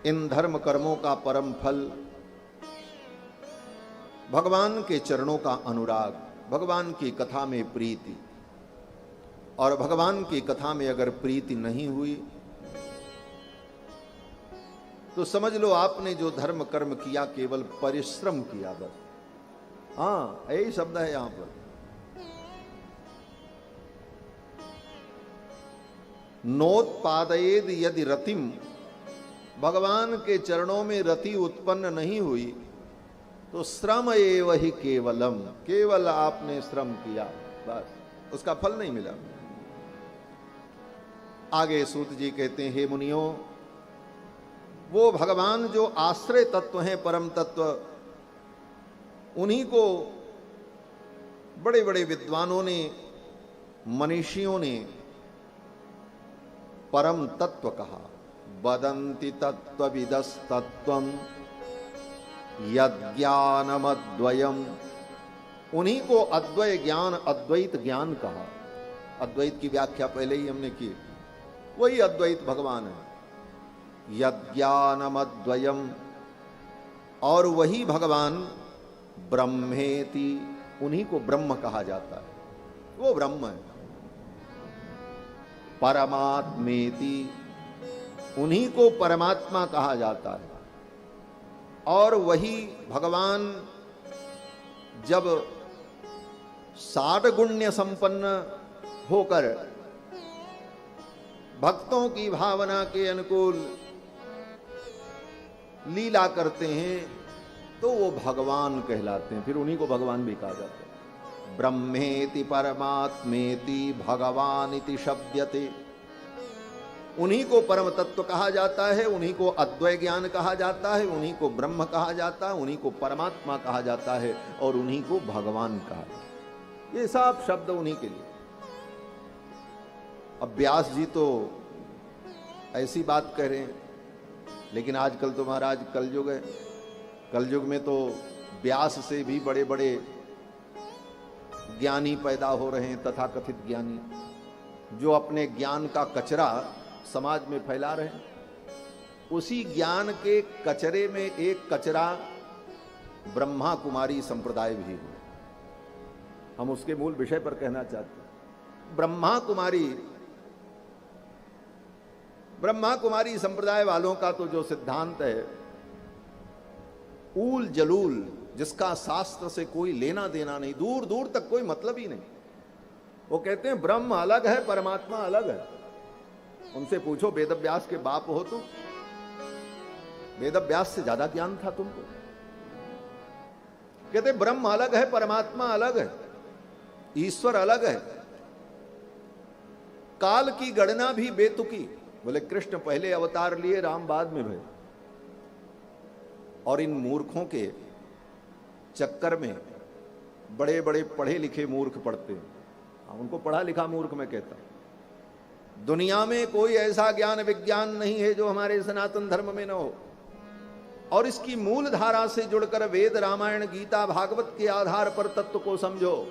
इन धर्म कर्मों का परम फल भगवान के चरणों का अनुराग, भगवान की कथा में प्रीति। और भगवान की कथा में अगर प्रीति नहीं हुई तो समझ लो आपने जो धर्म कर्म किया केवल परिश्रम किया बस। हाँ, यही शब्द है यहां पर। नोत्पादयेद यदि रतिम, भगवान के चरणों में रति उत्पन्न नहीं हुई तो श्रम एव ही केवलम, केवल आपने श्रम किया बस, उसका फल नहीं मिला। आगे सूत जी कहते हैं, हे मुनियों, वो भगवान जो आश्रय तत्व हैं, परम तत्व, उन्हीं को बड़े बड़े विद्वानों ने, मनीषियों ने परम तत्व कहा। वदन्ति तत्त्वविदस्तत्त्वम् यज्ञानमद्वयम्, उन्हीं को अद्वय ज्ञान, अद्वैत ज्ञान कहा। अद्वैत की व्याख्या पहले ही हमने की, वही अद्वैत भगवान है। यज्ञानमद्वयम्, और वही भगवान ब्रह्मेति, उन्हीं को ब्रह्म कहा जाता है, वो ब्रह्म है। परमात्मेति, उन्हीं को परमात्मा कहा जाता है। और वही भगवान जब साडगुण्य संपन्न होकर भक्तों की भावना के अनुकूल लीला करते हैं तो वो भगवान कहलाते हैं, फिर उन्हीं को भगवान भी कहा जाता है। ब्रह्मेति परमात्मेति भगवान इति शब्दते, उन्हीं को परम तत्व कहा जाता है, उन्हीं को अद्वय ज्ञान कहा जाता है, उन्हीं को ब्रह्म कहा जाता है, उन्हीं को परमात्मा कहा जाता है, और उन्हीं को भगवान कहा जाता है। ये सब शब्द उन्हीं के लिए। अब व्यास जी तो ऐसी बात कह रहे हैं, लेकिन आजकल तो महाराज कलयुग है, कलयुग में तो व्यास से भी बड़े बड़े ज्ञानी पैदा हो रहे हैं, तथाकथित ज्ञानी, जो अपने ज्ञान का कचरा समाज में फैला रहे हैं। उसी ज्ञान के कचरे में एक कचरा ब्रह्मा कुमारी संप्रदाय भी है। हम उसके मूल विषय पर कहना चाहते हैं। ब्रह्मा कुमारी संप्रदाय वालों का तो जो सिद्धांत है, ऊल जलूल, जिसका शास्त्र से कोई लेना देना नहीं, दूर दूर तक कोई मतलब ही नहीं। वो कहते हैं ब्रह्म अलग है, परमात्मा अलग है। उनसे पूछो वेदव्यास के बाप हो तुम, वेदव्यास से ज्यादा ज्ञान था तुमको। कहते ब्रह्म अलग है, परमात्मा अलग है, ईश्वर अलग है, काल की गणना भी बेतुकी। बोले कृष्ण पहले अवतार लिए, राम बाद में भय। और इन मूर्खों के चक्कर में बड़े बड़े पढ़े लिखे मूर्ख पढ़ते हैं। उनको पढ़ा लिखा मूर्ख मैं कहता हूं। दुनिया में कोई ऐसा ज्ञान विज्ञान नहीं है जो हमारे सनातन धर्म में न हो। और इसकी मूल धारा से जुड़कर वेद, रामायण, गीता, भागवत के आधार पर तत्व को समझो।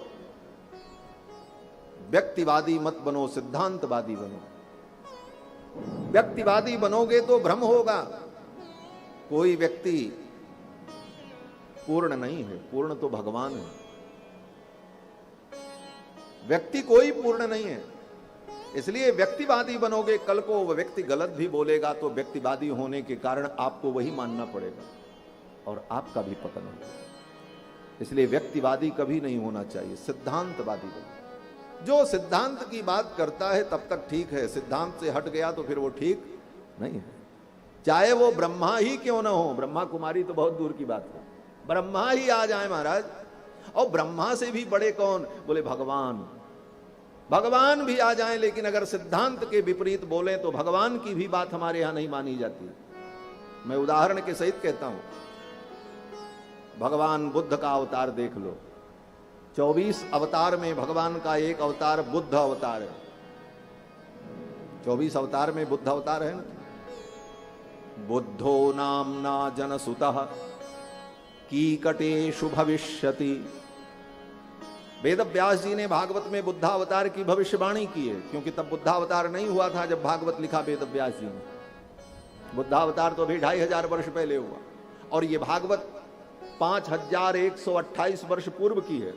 व्यक्तिवादी मत बनो, सिद्धांतवादी बनो। व्यक्तिवादी बनोगे तो भ्रम होगा। कोई व्यक्ति पूर्ण नहीं है, पूर्ण तो भगवान है। व्यक्ति कोई पूर्ण नहीं है। इसलिए व्यक्तिवादी बनोगे, कल को वह व्यक्ति गलत भी बोलेगा तो व्यक्तिवादी होने के कारण आपको वही मानना पड़ेगा और आपका भी पतन होगा। इसलिए व्यक्तिवादी कभी नहीं होना चाहिए, सिद्धांतवादी बनो। जो सिद्धांत की बात करता है तब तक ठीक है, सिद्धांत से हट गया तो फिर वो ठीक नहीं है। चाहे वो ब्रह्मा ही क्यों ना हो, ब्रह्मा कुमारी तो बहुत दूर की बात है, ब्रह्मा ही आ जाए महाराज। और ब्रह्मा से भी बड़े कौन? बोले भगवान। भगवान भी आ जाएं, लेकिन अगर सिद्धांत के विपरीत बोले तो भगवान की भी बात हमारे यहां नहीं मानी जाती। मैं उदाहरण के सहित कहता हूं, भगवान बुद्ध का अवतार देख लो। 24 अवतार में भगवान का एक अवतार बुद्ध अवतार है। 24 अवतार में बुद्ध अवतार है ना। बुद्धो नामना जनसुतः कीकटेषु भविष्यति। वेद व्यास जी ने भागवत में बुद्धावतार की भविष्यवाणी की है, क्योंकि तब बुद्धावतार नहीं हुआ था जब भागवत लिखा वेद व्यास जी ने। बुद्धावतार तो अभी 2500 वर्ष पहले हुआ, और ये भागवत 5128 वर्ष पूर्व की है।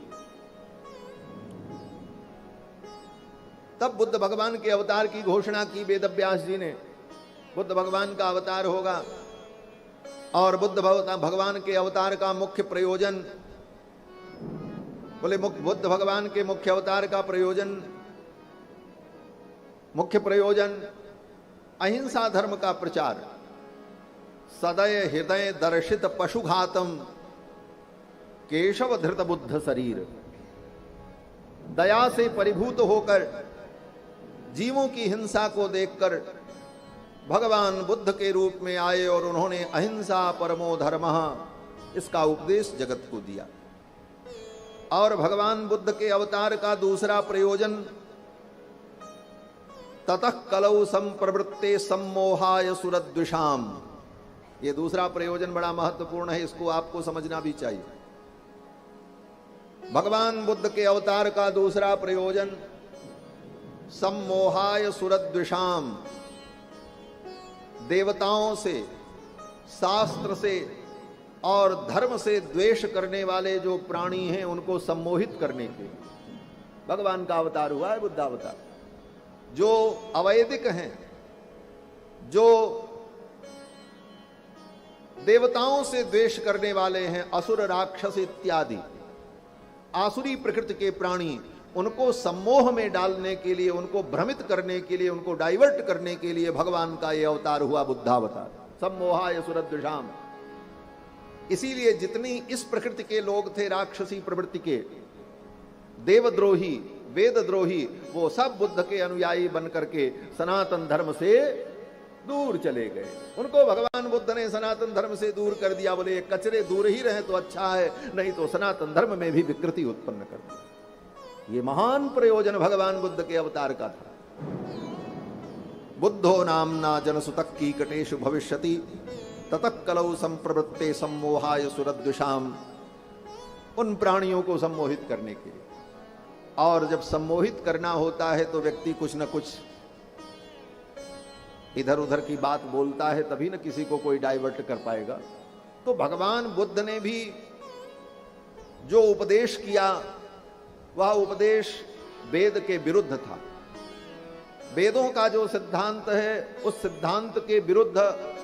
तब बुद्ध भगवान के अवतार की घोषणा की वेद व्यास जी ने। बुद्ध भगवान का अवतार होगा, और बुद्ध भगवान के अवतार का मुख्य प्रयोजन, बोले बुद्ध भगवान के मुख्य अवतार का मुख्य प्रयोजन अहिंसा धर्म का प्रचार। सदय हृदय दर्शित पशुघातम केशव धृत बुद्ध शरीर। दया से परिभूत होकर जीवों की हिंसा को देखकर भगवान बुद्ध के रूप में आए और उन्होंने अहिंसा परमो धर्मः इसका उपदेश जगत को दिया। और भगवान बुद्ध के अवतार का दूसरा प्रयोजन ततः कलौ संप्रवृत्ते सम्मोहाय सुरद्विषाम। ये दूसरा प्रयोजन बड़ा महत्वपूर्ण है, इसको आपको समझना भी चाहिए। भगवान बुद्ध के अवतार का दूसरा प्रयोजन सम्मोहाय सुरद्विषाम। देवताओं से, शास्त्र से और धर्म से द्वेष करने वाले जो प्राणी हैं उनको सम्मोहित करने के भगवान का अवतार हुआ है बुद्धावतार। जो अवैदिक हैं, जो देवताओं से द्वेष करने वाले हैं, असुर राक्षस इत्यादि आसुरी प्रकृति के प्राणी, उनको सम्मोह में डालने के लिए, उनको भ्रमित करने के लिए, उनको डाइवर्ट करने के लिए भगवान का यह अवतार हुआ बुद्धावतार। सम्मोहाय सुरद्विषाम। इसीलिए जितनी इस प्रकृति के लोग थे, राक्षसी प्रवृत्ति के, देवद्रोही, वेदद्रोही, वो सब बुद्ध के अनुयायी बनकर के सनातन धर्म से दूर चले गए। उनको भगवान बुद्ध ने सनातन धर्म से दूर कर दिया। बोले ये कचरे दूर ही रहे तो अच्छा है, नहीं तो सनातन धर्म में भी विकृति उत्पन्न कर दी। ये महान प्रयोजन भगवान बुद्ध के अवतार का था। बुद्धो नामना जनसुतः कीकटेषु भविष्यति ततः कलौ संप्रवृत्ते सम्मोहाय सुरद्विषाम। उन प्राणियों को सम्मोहित करने के लिए। और जब सम्मोहित करना होता है तो व्यक्ति कुछ न कुछ इधर उधर की बात बोलता है, तभी न किसी को कोई डाइवर्ट कर पाएगा। तो भगवान बुद्ध ने भी जो उपदेश किया वह उपदेश वेद के विरुद्ध था। वेदों का जो सिद्धांत है उस सिद्धांत के विरुद्ध,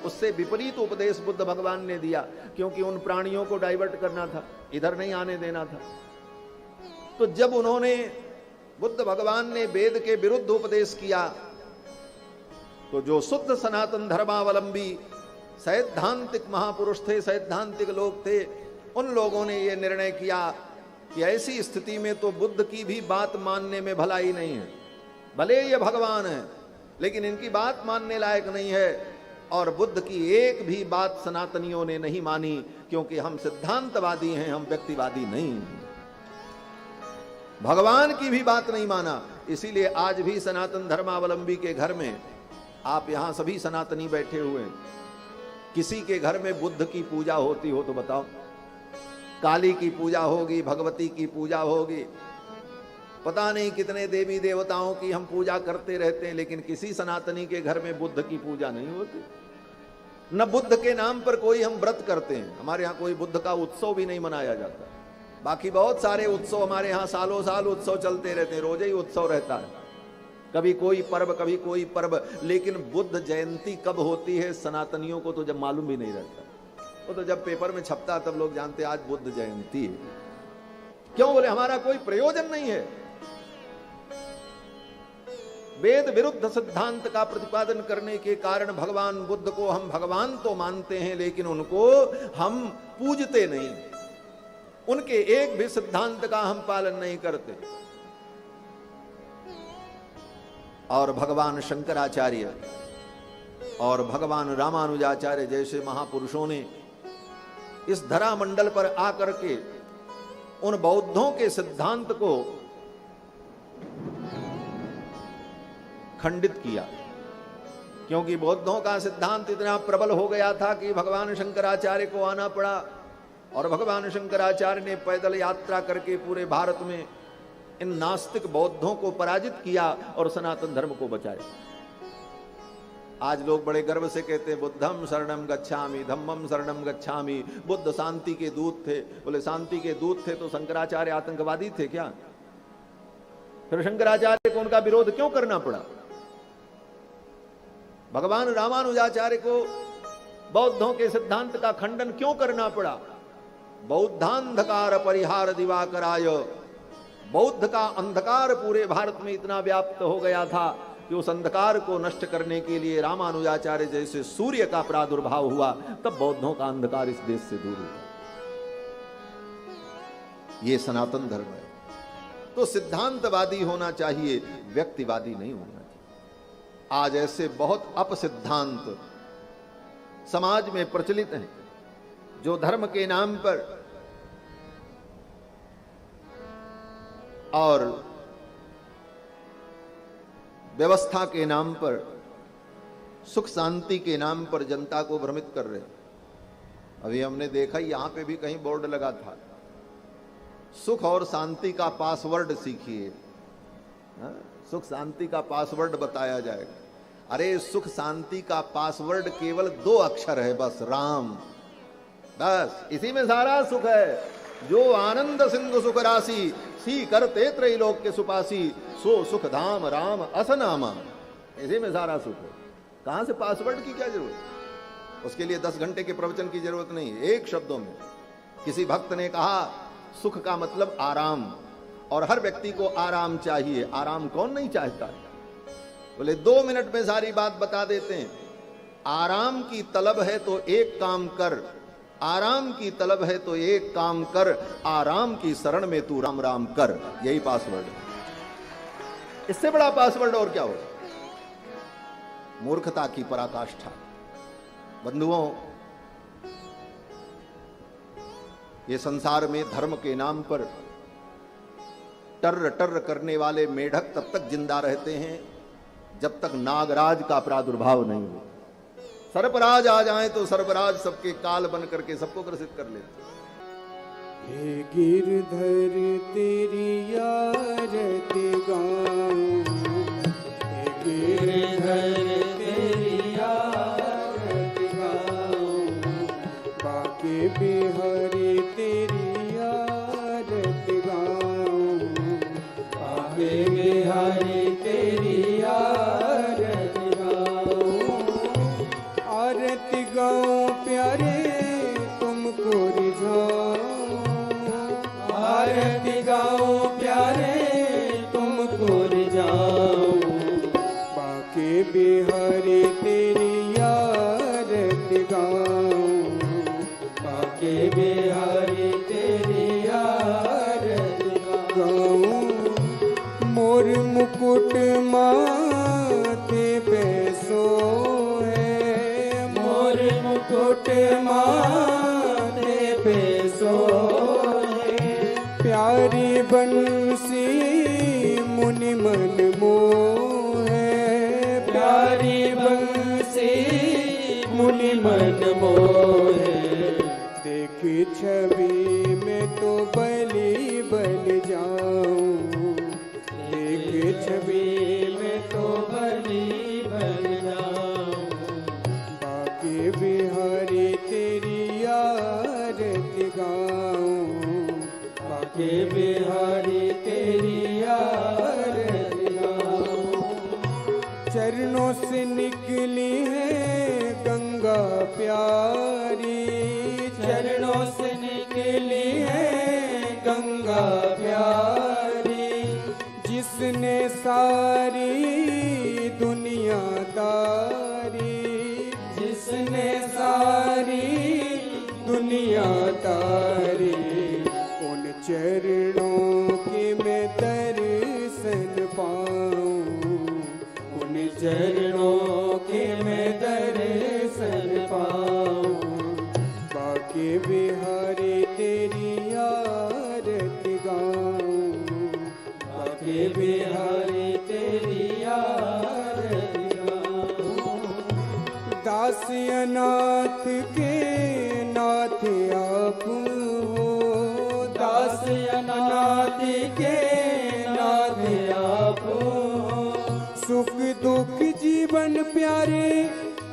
उससे विपरीत उपदेश बुद्ध भगवान ने दिया, क्योंकि उन प्राणियों को डाइवर्ट करना था, इधर नहीं आने देना था। तो जब उन्होंने, बुद्ध भगवान ने वेद के विरुद्ध उपदेश किया, तो जो शुद्ध सनातन धर्मावलंबी सैद्धांतिक महापुरुष थे, सैद्धांतिक लोग थे, उन लोगों ने यह निर्णय किया कि ऐसी स्थिति में तो बुद्ध की भी बात मानने में भलाई नहीं है। भले ये भगवान है लेकिन इनकी बात मानने लायक नहीं है। और बुद्ध की एक भी बात सनातनियों ने नहीं मानी, क्योंकि हम सिद्धांतवादी हैं, हम व्यक्तिवादी नहीं। भगवान की भी बात नहीं माना। इसीलिए आज भी सनातन धर्मावलंबी के घर में, आप यहां सभी सनातनी बैठे हुए हैं, किसी के घर में बुद्ध की पूजा होती हो तो बताओ। काली की पूजा होगी, भगवती की पूजा होगी, पता नहीं कितने देवी देवताओं की हम पूजा करते रहते हैं, लेकिन किसी सनातनी के घर में बुद्ध की पूजा नहीं होती। न बुद्ध के नाम पर कोई हम व्रत करते हैं। हमारे यहाँ कोई बुद्ध का उत्सव भी नहीं मनाया जाता। बाकी बहुत सारे उत्सव हमारे यहाँ सालों साल उत्सव चलते रहते हैं, रोज ही उत्सव रहता है, कभी कोई पर्व कभी कोई पर्व। लेकिन बुद्ध जयंती कब होती है सनातनियों को तो जब मालूम भी नहीं रहता। वो तो जब पेपर में छपता तब लोग जानते आज बुद्ध जयंती है। क्यों? बोले हमारा कोई प्रयोजन नहीं है। वेद विरुद्ध सिद्धांत का प्रतिपादन करने के कारण भगवान बुद्ध को हम भगवान तो मानते हैं, लेकिन उनको हम पूजते नहीं, उनके एक भी सिद्धांत का हम पालन नहीं करते। और भगवान शंकराचार्य और भगवान रामानुजाचार्य जैसे महापुरुषों ने इस धरा मंडल पर आकर के उन बौद्धों के सिद्धांत को खंडित किया, क्योंकि बौद्धों का सिद्धांत इतना प्रबल हो गया था कि भगवान शंकराचार्य को आना पड़ा। और भगवान शंकराचार्य ने पैदल यात्रा करके पूरे भारत में इन नास्तिक बौद्धों को पराजित किया और सनातन धर्म को बचाया। आज लोग बड़े गर्व से कहते हैं बुद्धम शरणम गच्छामि, धम्मम शरणम गच्छामि। बुद्ध शांति के दूत थे। बोले शांति के दूत थे तो शंकराचार्य आतंकवादी थे क्या? फिर शंकराचार्य को उनका विरोध क्यों करना पड़ा? भगवान रामानुजाचार्य को बौद्धों के सिद्धांत का खंडन क्यों करना पड़ा? बौद्धांधकार परिहार दिवाकराय। बौद्ध का अंधकार पूरे भारत में इतना व्याप्त हो गया था कि उस अंधकार को नष्ट करने के लिए रामानुजाचार्य जैसे सूर्य का प्रादुर्भाव हुआ, तब बौद्धों का अंधकार इस देश से दूर हुआ। यह सनातन धर्म है। तो सिद्धांतवादी होना चाहिए, व्यक्तिवादी नहीं होना चाहिए। आज ऐसे बहुत अपसिद्धांत समाज में प्रचलित हैं, जो धर्म के नाम पर और व्यवस्था के नाम पर, सुख शांति के नाम पर जनता को भ्रमित कर रहे हैं। अभी हमने देखा यहां पे भी कहीं बोर्ड लगा था, सुख और शांति का पासवर्ड सीखिए। सुख शांति का पासवर्ड बताया जाएगा। अरे सुख शांति का पासवर्ड केवल 2 अक्षर है, बस राम। बस इसी में सारा सुख है। जो आनंद सिंधु सुख राशि, सी करते त्रैलोक के सुपासी, सो सुख धाम राम असनामा। इसी में सारा सुख है। कहां से पासवर्ड की क्या जरूरत? उसके लिए 10 घंटे के प्रवचन की जरूरत नहीं। एक शब्दों में किसी भक्त ने कहा सुख का मतलब आराम, और हर व्यक्ति को आराम चाहिए। आराम कौन नहीं चाहता? बोले 2 मिनट में सारी बात बता देते हैं। आराम की तलब है तो एक काम कर, आराम की तलब है तो एक काम कर, आराम की शरण में तू राम राम कर। यही पासवर्ड है। इससे बड़ा पासवर्ड और क्या होगा? मूर्खता की पराकाष्ठा। बंधुओं, ये संसार में धर्म के नाम पर टर्र टर्र करने वाले मेढक तब तक जिंदा रहते हैं जब तक नागराज का प्रादुर्भाव नहीं हो। सर्पराज आ जाए तो सर्पराज सबके काल बन करके सबको ग्रसित कर लेते। हे गिरधर तेरी आरती गाऊं, हे गिरधर तेरी आरती गाऊं, बाके बिहारी तेरी आरती गाऊं, बाके बिहारी तेरी आरती गाऊं, आरती गाऊं प्यारे तुमको रिझाऊं, आरती गाऊं प्यारे तुमको रिझाऊं, बाके बिहारी तेरी आरती गाऊं, बाके बिहारी तेरी आरती गाऊं, मोर मुकुट माथे पे सोए, मोर मुकुट माथे पे सोए, प्यारी बंसी मुनि मन मोहे, प्यारी बंसी मुनि मन मोहे, देख छवि में तो बलि बन जाऊं, देख छवि में तो बलि बन जाऊं, बाके बिहारी तेरी आरती गाऊं, बाके बिहारी तेरी आरती गाऊं, चरणों से निकली है गंगा प्यारी, चरणों से निकली है गंगा प्यारी, जिसने सारी दुनिया तारी, जिसने सारी दुनिया तारी, उन चरणों के मैं दर्शन पाऊं, उन चरणों के मैं दर्शन पाऊं, बाके बिहारी तेरी आरती गाऊं, बाके बिहारी तेरी आरती गाऊं, दास अनाथ के नाथ आप हो, दास अनाथ के नाथ आप हो, सुख दुख जीवन प्यारे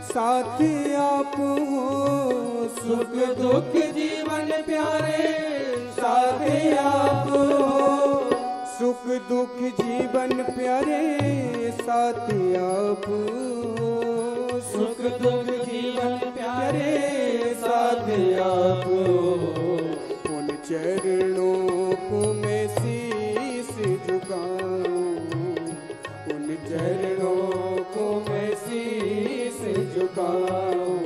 साथ आप हो, सुख दुख जीवन प्यारे साथ आप हो, सुख दुख जीवन प्यारे साथ आप हो, सुख दुख जीवन प्यारे साथ आप हो, उन चरणों को मैं शीश झुकाऊं, उन चरणों को मैं शीश झुकाऊं,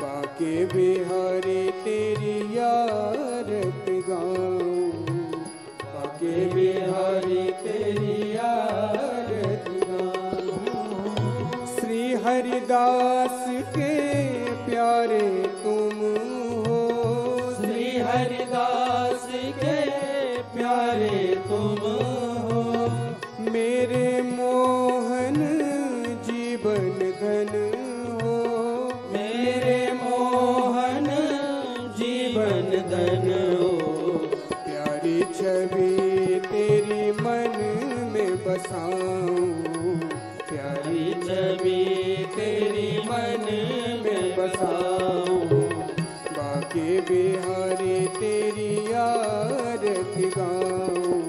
बाके बिहारी तेरी आरती गाऊं, बाके बिहारी तेरी आरती गाऊं, श्री हरिदास के प्यारे तुम हो, श्री हरिदास के प्यारे तुम हो, मेरे मोहन जीवन धन हो, मेरे मोहन जीवन धन हो, प्यारी छवि तेरी मन में बसाऊं, प्यारी छवि तेरी मन में बसाऊं, बाके बिहारी तेरी आरती गाऊं,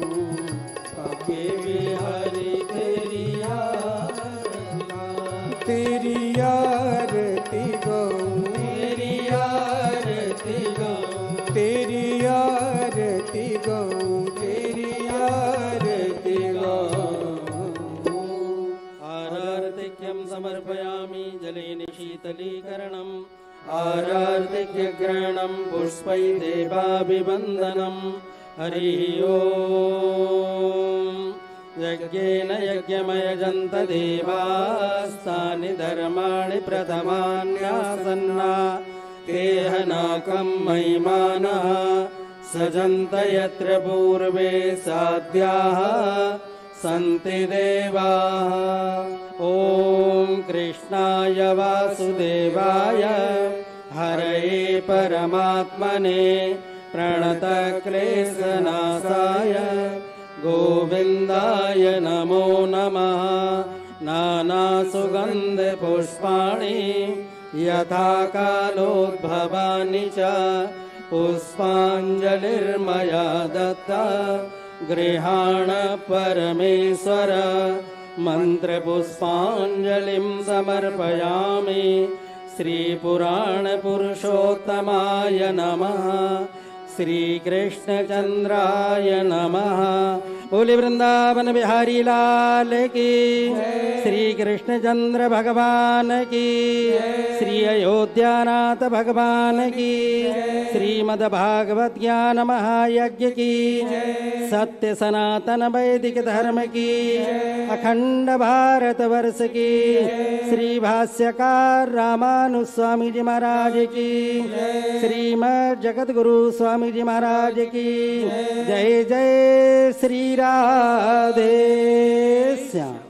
बाके बिहारी तेरी आरती गाऊं, तेरी आरती गाऊं, तेरी आरती गाऊं, तेरी आरती गाऊं, तेरी आरती गाऊं, आरार्तिक्यं समर्पयामि जलेन शीतलीकरणम् आरार्तिक्यग्रहणं पुष्पै देवाभिवन्दनम् हरिः ओम् यज्ञेन यज्ञमयजन्त देवास्तानि धर्माणि प्रथमान्यासन्ना केहनाकं महिमानः सजन्त यत्र पूर्वे साध्याः सन्ति देवाः ॐ कृष्णाय वासुदेवाय हरये परमात्मने प्रणतक्लेशनाशाय गोविन्दाय नमो नमः। नानासुगन्धपुष्पाणि यथा कालोद्भवानि च पुष्पाञ्जलिर्मया दत्ता गृहाण परमेश्वर। मन्त्रपुष्पाञ्जलिं समर्पयामि श्रीपुराणपुरुषोत्तमाय नमः। श्रीकृष्णचन्द्राय नमः। बोले वृंदावन बिहारी लाल की, श्री कृष्णचंद्र भगवान की, श्री अयोध्यानाथ भगवान की, श्रीमद् भागवत ज्ञान महायज्ञ की, सत्य सनातन वैदिक धर्म की, अखंड भारत वर्ष की, श्री भाष्यकार रामानुज स्वामी जी महाराज की, श्रीमद् जगत गुरु स्वामी जी महाराज की जय। जय श्री राधे श्याम।